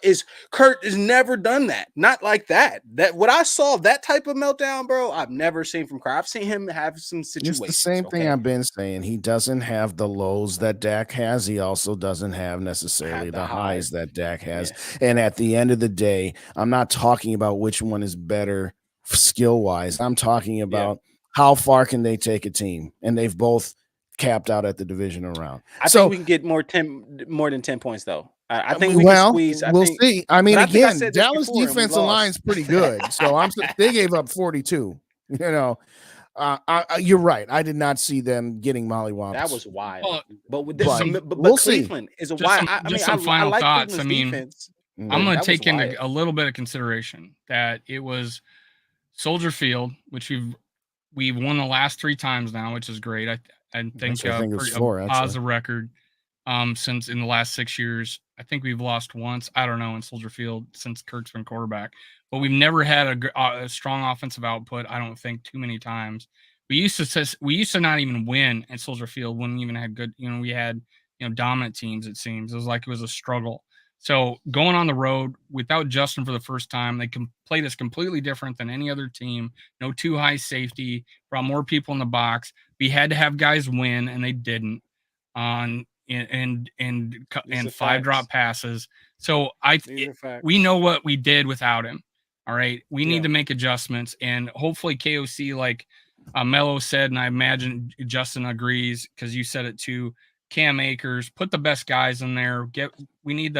Kurt has never done that. Not like that. That what I saw, that type of meltdown, bro, I've never seen from Kurt. I've seen him have some situations. It's the same thing I've been saying. He doesn't have the lows that Dak has. He also doesn't have necessarily the highs that Dak has. Yeah. And at the end of the day, I'm not talking about which one is better skill-wise. I'm talking about how far can they take a team. And they've both capped out at the divisional round. I think we can get more than 10 points though. I think we can squeeze. We'll see. I mean, again, Dallas defensive line's pretty good. So they gave up 42. You know, you're right. I did not see them getting mollywopped. That was wild. But we'll Cleveland is a wild. Some final thoughts. I mean, defense, I'm going to take into a little bit of consideration that it was Soldier Field, which we've won the last 3 times now, which is great. I think a positive record since in the last 6 years. I think we've lost once. I don't know in Soldier Field since Kirk's been quarterback, but we've never had a strong offensive output. I don't think too many times. We used to not even win at Soldier Field when we even had good. We had dominant teams. It seems it was a struggle. So going on the road without Justin for the first time, they played us completely different than any other team. No too high safety, brought more people in the box. We had to have guys win, and they didn't. And 5 drop passes. So we know what we did without him. All right, we need to make adjustments, and hopefully KOC, like Mello said, and I imagine Justin agrees because you said it too. Cam Akers, put the best guys in there. We need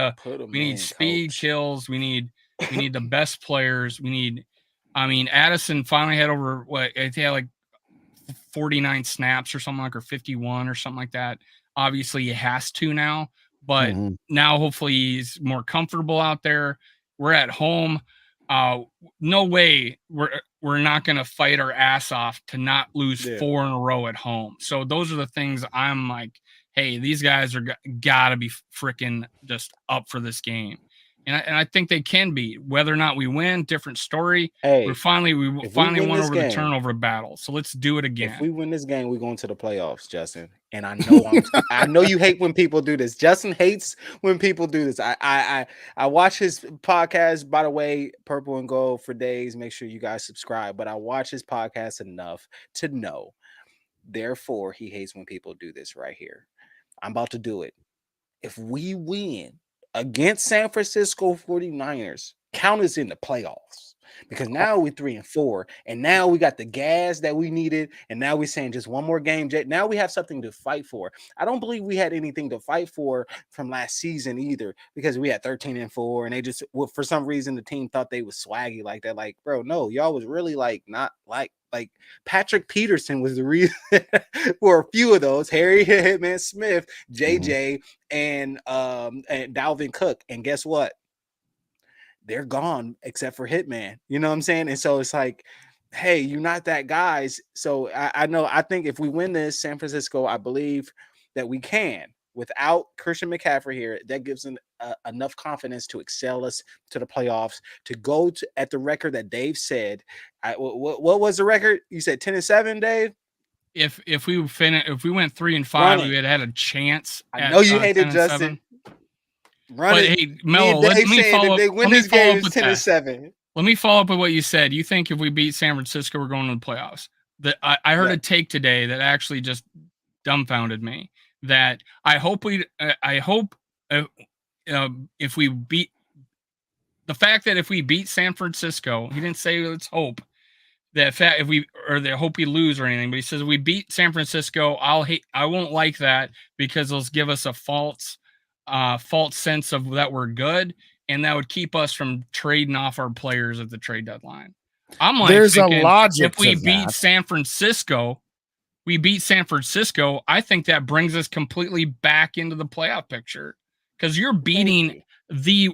speed kills. We need the best players. Addison finally had over I think like 49 snaps or something or 51 or something like that. Obviously, he has to now, but now hopefully he's more comfortable out there. We're at home. No way we're not going to fight our ass off to not lose 4 in a row at home. So those are the things I'm like, hey, these guys are gotta be freaking just up for this game. And I think they can be. Whether or not we win, different story. Hey, we finally won over the turnover battle. So let's do it again. If we win this game, we're going to the playoffs, Justin. And I know I know you hate when people do this. Justin hates when people do this. I watch his podcast, by the way, Purple and Gold for days. Make sure you guys subscribe. But I watch his podcast enough to know. Therefore, he hates when people do this right here. I'm about to do it. If we win against San Francisco 49ers, count us in the playoffs. Because now we're 3-4, and now we got the gas that we needed, and now we're saying just one more game. Now we have something to fight for. I don't believe we had anything to fight for from last season either, because we had 13-4, and they just, for some reason, the team thought they was swaggy like that. Like, bro, no, y'all was really not like Patrick Peterson was the reason for a few of those. Harry Hitman Smith, JJ, and Dalvin Cook. And guess what? They're gone except for Hitman. You know what I'm saying? And so it's like, hey, you're not that guys. So I think if we win this, San Francisco, I believe that we can. Without Christian McCaffrey here, that gives them enough confidence to excel us to the playoffs, to go at the record that Dave said. What was the record? You said 10-7, Dave? If we went 3-5, we had a chance. I know you hated Justin. But hey, Mello, let me follow up. They win this game 10-7. Let me follow up with what you said. You think if we beat San Francisco, we're going to the playoffs? I heard a take today that actually just dumbfounded me. That I hope if we beat the fact that if we beat San Francisco, he didn't say let's hope that fact they hope we lose or anything, but he says if we beat San Francisco, I won't like that because it'll give us a false sense of that we're good, and that would keep us from trading off our players at the trade deadline. I'm like, there's a logic if we beat San Francisco. I think that brings us completely back into the playoff picture because you're beating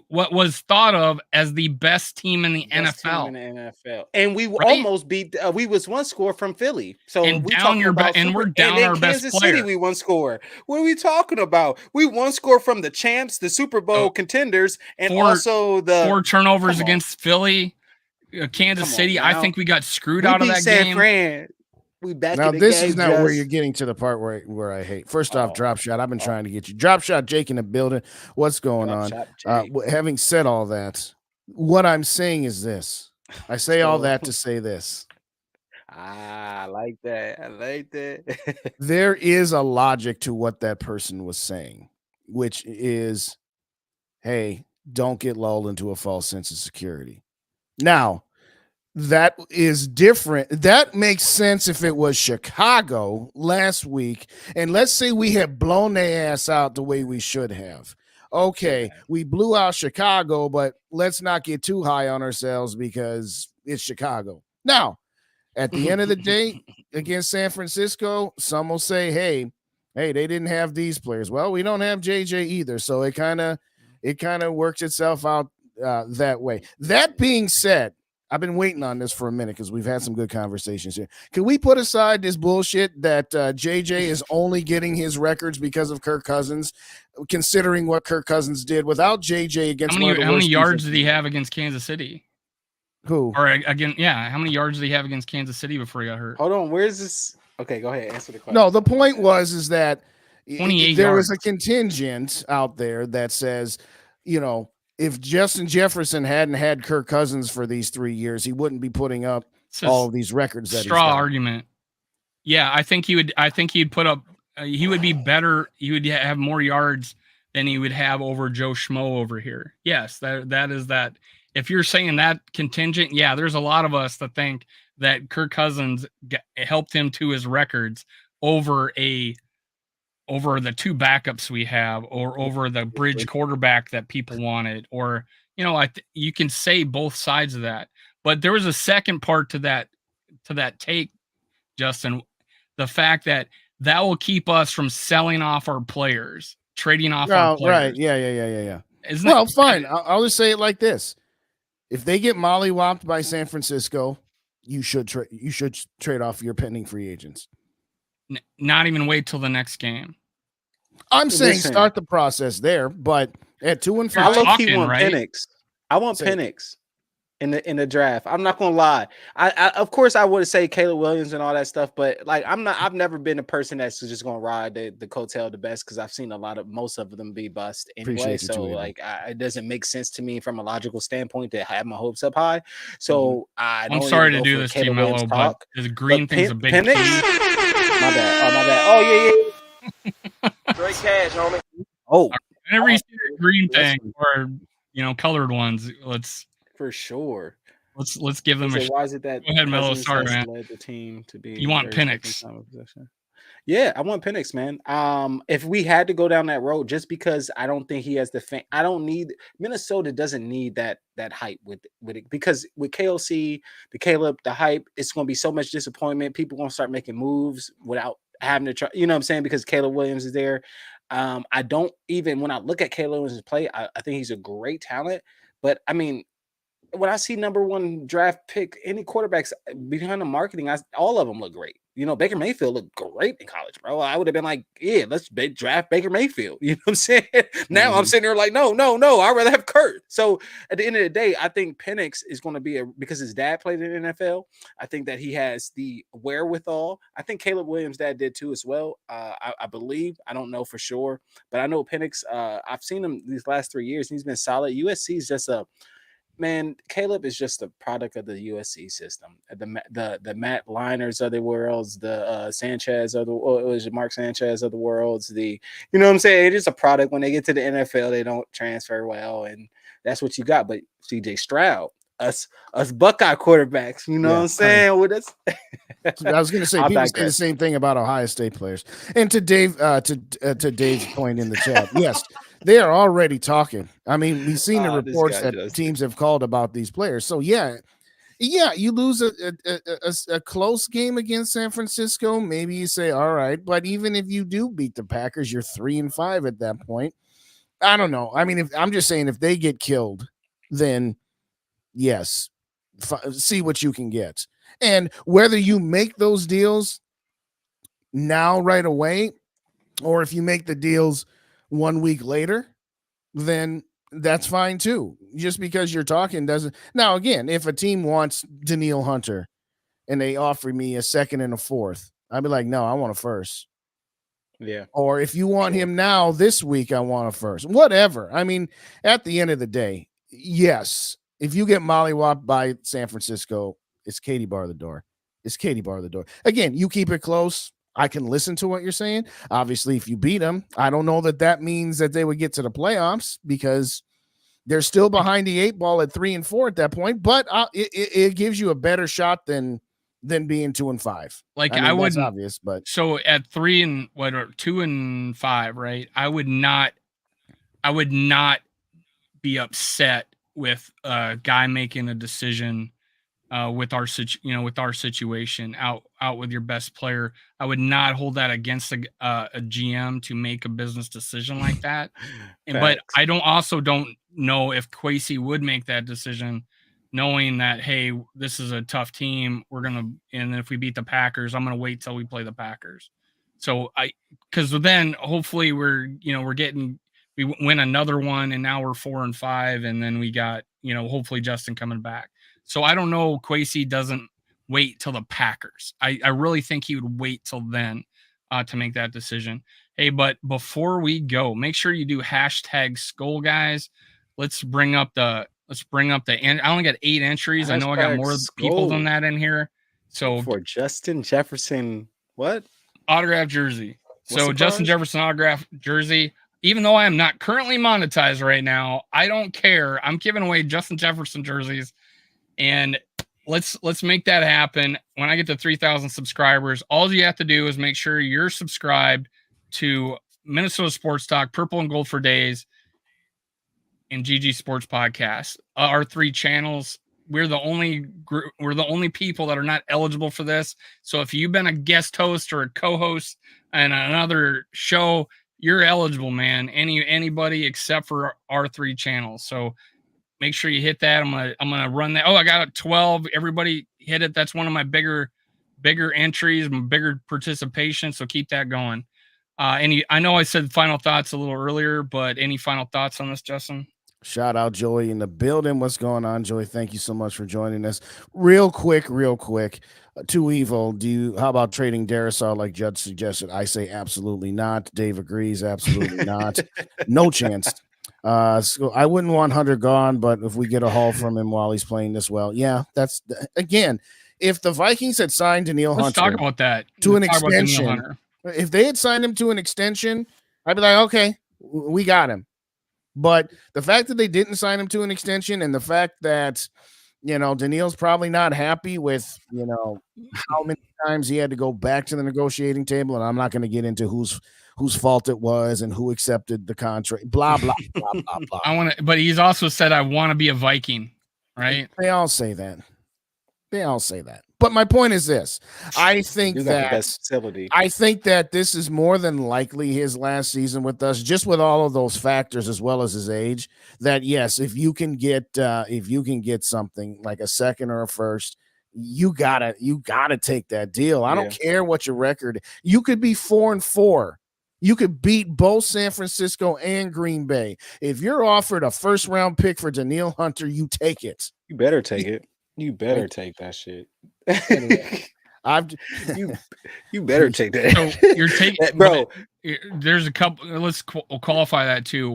what was thought of as the best team in the NFL. And we almost beat. We was one score from Philly. So and we're down our Kansas best player. City, we one score. What are we talking about? We one score from the champs, the Super Bowl contenders, and also the 4 turnovers against Philly, Kansas City. I think we got screwed out of that game. Fran. We back now in the this game. is now where you're getting to the part where I hate. First off, drop shot. I've been trying to get you. Drop shot, Jake in the building. What's going on? Having said all that, what I'm saying is this. I say all that to say this. I like that. I like that. There is a logic to what that person was saying, which is, hey, don't get lulled into a false sense of security. Now, that is different. That makes sense if it was Chicago last week, and let's say we had blown their ass out the way we should have. Okay, we blew out Chicago, but let's not get too high on ourselves because it's Chicago. Now, at the end of the day, against San Francisco, some will say, hey, they didn't have these players. Well, we don't have JJ either, so it kind of works itself out that way. That being said, I've been waiting on this for a minute because we've had some good conversations here. Can we put aside this bullshit that JJ is only getting his records because of Kirk Cousins, considering what Kirk Cousins did without JJ against how many yards did he have against Kansas City? Who? Or again, yeah, how many yards did he have against Kansas City before he got hurt? Hold on, where's this? Okay, go ahead, answer the question. No, the point is that 28 there yards. is a contingent out there that says, if Justin Jefferson hadn't had Kirk Cousins for these 3 years, he wouldn't be putting up all of these records. That straw argument. Yeah, I think he'd put up. He would be better. He would have more yards than he would have over Joe Schmo over here. Yes, that is that. If you're saying that contingent, yeah, there's a lot of us that think that Kirk Cousins helped him to his records over the two backups we have, or over the bridge quarterback that people wanted, or you can say both sides of that. But there was a second part to that take, Justin, the fact that will keep us from selling off our players, trading off our players. Right? Yeah. Well, fine. I'll just say it like this: if they get mollywopped by San Francisco, you should trade off your pending free agents. Not even wait till the next game. I'm saying start the process there, but at 2-5, I low-key want Penix. I want Penix in the draft. I'm not gonna lie. I of course I would say Caleb Williams and all that stuff, but like I've never been a person that's just gonna ride the coattail the best, because I've seen most of them be bust anyway. So like it doesn't make sense to me from a logical standpoint to have my hopes up high. So I'm sorry to do this to you, Mello, but this green thing's a big Penix? My bad. Oh yeah. Straight cash, homie. Oh, whenever you see the green thing or colored ones, for sure. Let's give them a shot. Why is it that? Go ahead, Mello. Sorry, man. Led the team to be. You want Penix? Yeah, I want Penix, man. If we had to go down that road, just because I don't think he has the I don't need Minnesota doesn't need that hype with it, because with KOC, the Caleb, the hype, it's going to be so much disappointment. People going to start making moves without having to try. You know what I'm saying? Because Caleb Williams is there. I don't even when I look at Caleb Williams' play, I think he's a great talent, but I mean, when I see number one draft pick, any quarterbacks behind the marketing, all of them look great. Baker Mayfield looked great in college, bro. I would have been like, yeah, let's draft Baker Mayfield. You know what I'm saying? Now I'm sitting there like, no. I'd rather have Kurt. So at the end of the day, I think Penix is going to be because his dad played in the NFL. I think that he has the wherewithal. I think Caleb Williams' dad did too as well. I believe. I don't know for sure, but I know Penix. I've seen him these last 3 years, and he's been solid. USC is just Caleb is just a product of the USC system. The Matt Liners of the worlds, the Sanchez of the Mark Sanchez of the worlds. You know what I'm saying? It's just a product. When they get to the NFL, they don't transfer well, and that's what you got. But CJ Stroud, us Buckeye quarterbacks, you know what I'm saying? With us. I was going to say people say the same thing about Ohio State players. And to Dave, to Dave's point in the chat, yes. They are already talking. I mean, we've seen the reports that teams have called about these players. So yeah, you lose a close game against San Francisco. Maybe you say, all right, but even if you do beat the Packers, you're 3-5 at that point. I don't know. I mean, I'm just saying, if they get killed, then yes, see what you can get. And whether you make those deals now right away, or if you make the deals 1 week later, then that's fine too. Just because you're talking doesn't. Now, again, if a team wants Danielle Hunter and they offer me a second and a fourth, I'd be like, no, I want a first. Yeah. Or if you want him now this week, I want a first. Whatever. I mean, at the end of the day, yes, if you get mollywopped by San Francisco, it's Katie bar the door. It's Katie bar the door. Again, you keep it close. I can listen to what you're saying. Obviously, if you beat them, I don't know that means that they would get to the playoffs because they're still behind the 8 ball at 3 and 4 at that point. But it gives you a better shot than being 2 and 5. Like I mean, wouldn't, that's obvious, but so at 3 and 2 and 5, right? I would not be upset with a guy making a decision with our situation out with your best player. I would not hold that against a GM to make a business decision like that. But I don't know if Kwesi would make that decision, knowing that, hey, this is a tough team. And if we beat the Packers, I'm gonna wait till we play the Packers. So because then hopefully we win another one, and now we're 4 and 5, and then we got hopefully Justin coming back. So I don't know. Kwesi doesn't wait till the Packers. I really think he would wait till then to make that decision. Hey, but before we go, make sure you do #Skull guys. Let's bring up the. I only got 8 entries. I know I got more people than that in here. So for Justin Jefferson, what autograph jersey? So Justin Jefferson autograph jersey. Even though I am not currently monetized right now, I don't care. I'm giving away Justin Jefferson jerseys. And let's make that happen. When I get to 3,000 subscribers, all you have to do is make sure you're subscribed to Minnesota Sports Talk, Purple and Gold for Days, and GG Sports Podcast. Our 3 channels. We're the only group. We're the only people that are not eligible for this. So if you've been a guest host or a co-host in another show, you're eligible, man. Anybody except for our 3 channels. So make sure you hit that. I'm gonna run that. Oh, I got a 12. Everybody hit it. That's one of my bigger entries, bigger participation. So keep that going. I know I said final thoughts a little earlier, but any final thoughts on this, Justin? Shout out Joey in the building. What's going on, Joey? Thank you so much for joining us. Real quick. Too evil. How about trading Darisaw like Judd suggested? I say absolutely not. Dave agrees. Absolutely not. No chance. So I wouldn't want Hunter gone, but if we get a haul from him while he's playing this well, yeah, that's again. If the Vikings had signed Danielle Hunter, let's talk about that to an extension. If they had signed him to an extension, I'd be like, okay, we got him. But the fact that they didn't sign him to an extension, and the fact that Danielle's probably not happy with how many times he had to go back to the negotiating table, and I'm not going to get into whose fault it was and who accepted the contract, blah, blah, blah, blah, blah. But he's also said, I want to be a Viking, right? They all say that. But my point is this. I think that this is more than likely his last season with us, just with all of those factors as well as his age. That yes, if you can get something like a second or a first, you gotta take that deal. I don't care what your record. You could be 4 and 4. You could beat both San Francisco and Green Bay. If you're offered a first-round pick for Danielle Hunter, you take it. You better take it. You better take that shit. Anyway, you better take that. So you're taking, bro. There's a couple. Let's qualify that too.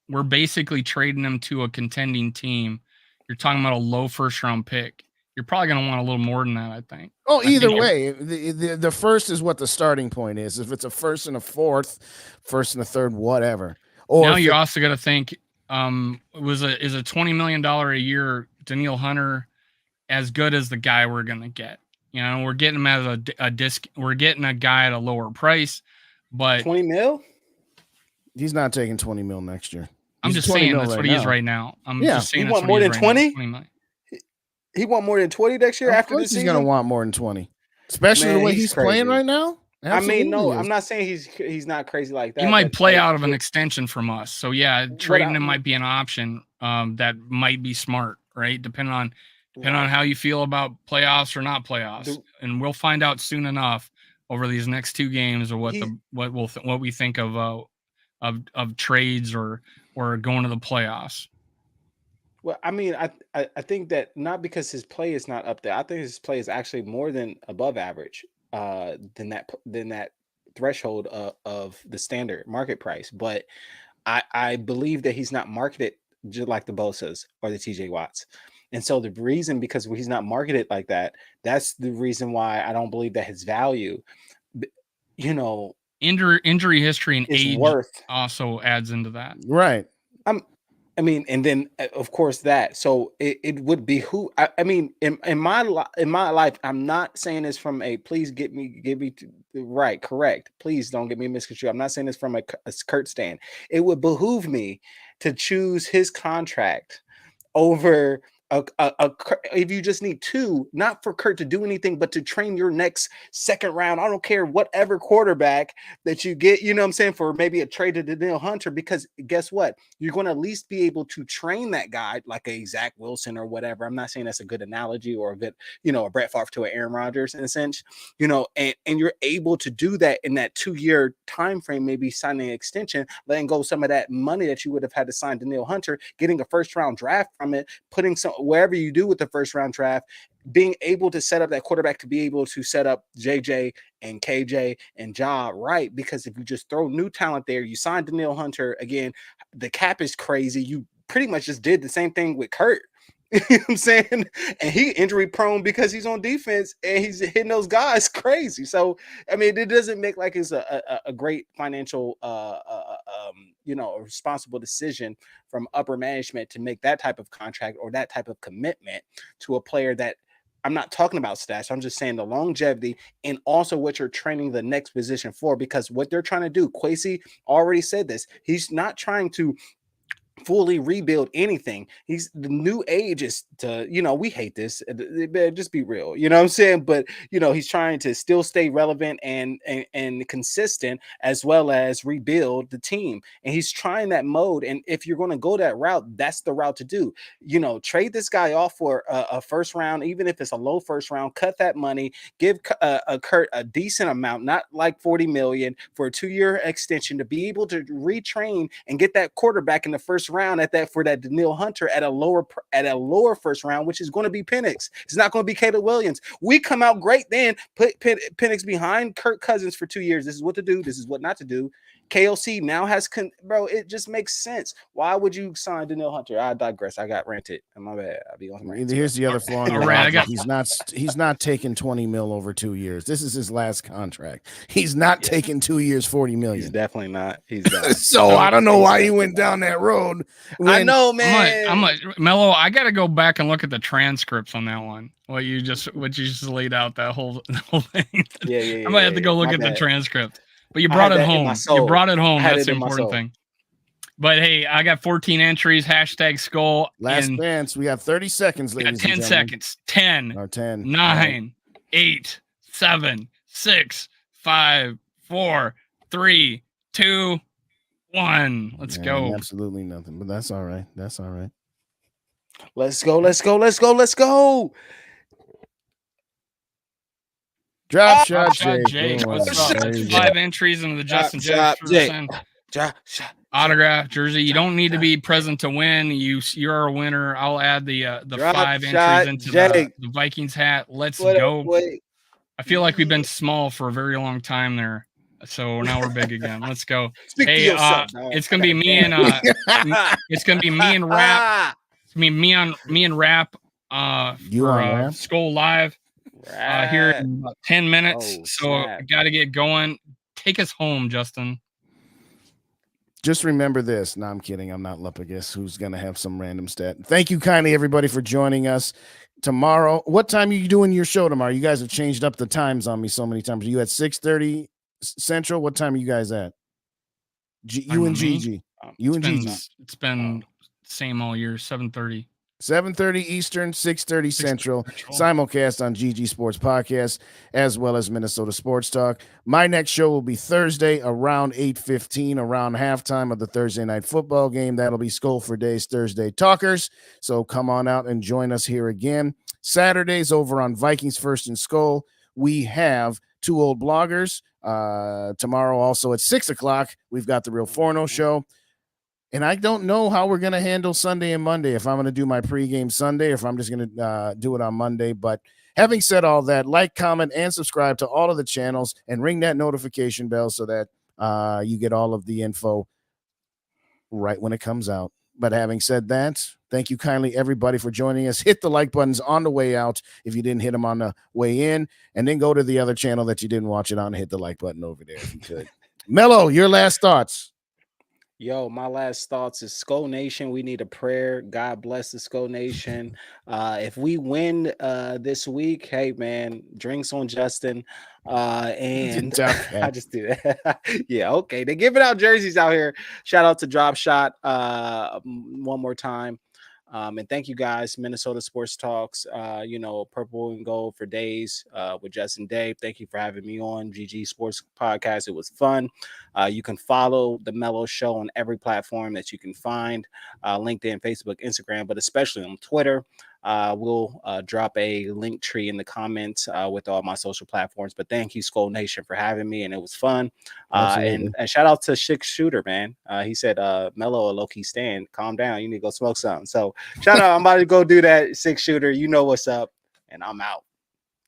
We're basically trading them to a contending team. You're talking about a low first-round pick. You're probably going to want a little more than that, I think. Oh, either way, the first is what the starting point is. If it's a first and a fourth, first and a third, whatever. Or now you also got to think, is a $20 million a year Danielle Hunter as good as the guy we're going to get? We're getting him as a disc. We're getting a guy at a lower price, but 20 mil. He's not taking 20 mil next year. I'm just saying that's what he is right now. I'm just saying he want more than 20. He want more than 20 next year after this season. He's going to want more than 20, especially the way he's playing right now. Absolutely. I mean, no, I'm not saying he's not crazy like that. He might play out of an extension from us. So yeah, trading him might be an option that might be smart, right? Depending on how you feel about playoffs or not playoffs. And we'll find out soon enough over these next 2 games or what we think of trades or going to the playoffs. Well, I mean, I think that not because his play is not up there. I think his play is actually more than above average than that threshold of the standard market price. But I believe that he's not marketed just like the Bosa's or the TJ Watts. And so the reason, because he's not marketed like that, that's the reason why I don't believe that his value, injury history and age worth also adds into that. Right. I mean, and then of course that. So it would be who. I mean, in my life, I'm not saying this from a please give me right, correct. Please don't get me misconstrued. I'm not saying this from a Kurt stand. It would behoove me to choose his contract over if you just need two, not for Kurt to do anything, but to train your next second round. I don't care whatever quarterback that you get, you know what I'm saying, for maybe a trade to Danielle Hunter, because guess what? You're going to at least be able to train that guy like a Zach Wilson or whatever. I'm not saying that's a good analogy or a good, a Brett Favre to an Aaron Rodgers in a sense, and you're able to do that in that 2-year time frame, maybe signing an extension, letting go some of that money that you would have had to sign Danielle Hunter, getting a first round draft from it, putting some wherever you do with the first round draft, being able to set up that quarterback to be able to set up JJ and KJ and Ja right. Because if you just throw new talent there, you signed Danielle Hunter again, the cap is crazy. You pretty much just did the same thing with Kurt. You know what I'm saying? And he injury prone because he's on defense and he's hitting those guys crazy. So I mean, it doesn't make like it's a great financial a responsible decision from upper management to make that type of contract or that type of commitment to a player that I'm not talking about stats. I'm just saying the longevity and also what you're training the next position for, because what they're trying to do, Kwesi already said this, he's not trying to fully rebuild anything. He's the new age is to, we hate this, just be real, you know what I'm saying? But he's trying to still stay relevant and consistent, as well as rebuild the team. And he's trying that mode. And if you're going to go that route, that's the route to do. Trade this guy off for a first round, even if it's a low first round, cut that money, give Kurt a decent amount, not like 40 million for a 2-year extension, to be able to retrain and get that quarterback in the first round for that Danielle Hunter at a lower first round, which is going to be Penix. It's not going to be Caleb Williams. We come out great then, put Penix behind Kirk Cousins for 2 years. This is what to do. This is what not to do. KOC now has bro. It just makes sense. Why would you sign Danielle Hunter? I digress. I got ranted. My bad. I'll be on rant. Here's the other flaw in your logic. He's not taking 20 mil over 2 years. This is his last contract. He's not taking 2 years, 40 million. He's definitely not. He's not. So I don't know why he went down that road. I know, man. I'm like Mello. I got to go back and look at the transcripts on that one. What you just laid out, that whole thing. Yeah. I might have to go look at the transcript. But you brought it home. You brought it home. That's the important thing. But hey, I got 14 entries. #skull. Last chance. We have 30 seconds, ladies and gentlemen. 10 seconds. 10, 9, 8, 7, 6, 5, 4, 3, 2, 1. Let's go. Absolutely nothing, but that's all right. That's all right. Let's go. Drop shot, Jay. What's up? 5 entries into the Justin Jefferson autograph jersey. You don't need to be present to win. You're a winner. I'll add the 5 entries into the Vikings hat. Let's go. I feel like we've been small for a very long time there, so now we're big again. Let's go. It's gonna be me and it's gonna be me and Rap. It's gonna be me and Rap. For Skull Live. Here in about 10 minutes. I got to get going. Take us home, Justin. Just remember this. No, I'm kidding. I'm not Lupagus, who's going to have some random stat. Thank you kindly, everybody, for joining us tomorrow. What time are you doing your show tomorrow? You guys have changed up the times on me so many times. Are you at 6:30 Central? What time are you guys at? You and Gigi. It's been same all year, 7:30. 7:30 Eastern, 6:30 Central, simulcast on GG Sports Podcast, as well as Minnesota Sports Talk. My next show will be Thursday around 8:15, around halftime of the Thursday night football game. That'll be Skull for Days Thursday Talkers. So come on out and join us here again. Saturdays over on Vikings First and Skull, we have Two Old Bloggers. Tomorrow also at 6 o'clock, we've got the Real Forno Show. And I don't know how we're going to handle Sunday and Monday, if I'm going to do my pregame Sunday, or if I'm just going to do it on Monday. But having said all that, like, comment, and subscribe to all of the channels and ring that notification bell so that you get all of the info right when it comes out. But having said that, thank you kindly, everybody, for joining us. Hit the like buttons on the way out if you didn't hit them on the way in, and then go to the other channel that you didn't watch it on and hit the like button over there if you could. Mello, your last thoughts. Yo, my last thoughts is Skull Nation. We need a prayer. God bless the Skull Nation. If we win this week, hey man, drinks on Justin. And I just do that. Yeah, okay. They're giving out jerseys out here. Shout out to Drop Shot one more time. And thank you guys, Minnesota Sports Talks, Purple and Gold for days with Justin Dave. Thank you for having me on GG Sports Podcast. It was fun. You can follow the Mellow Show on every platform that you can find, LinkedIn, Facebook, Instagram, but especially on Twitter. We'll drop a link tree in the comments with all my social platforms. But thank you, Skull Nation, for having me, and it was fun. And shout out to Six Shooter, man. He said, Mellow, a low-key stand. Calm down. You need to go smoke something. So shout out. I'm about to go do that, Six Shooter. You know what's up. And I'm out.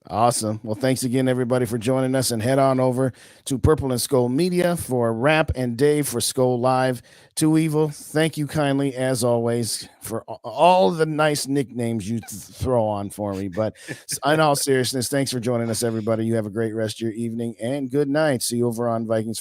Awesome. Well, thanks again, everybody, for joining us, and head on over to Purple and Skull Media for Rap and Dave for Skull Live. Too Evil, thank you kindly, as always, for all the nice nicknames you throw on for me. But in all seriousness, thanks for joining us, everybody. You have a great rest of your evening, and good night. See you over on Vikings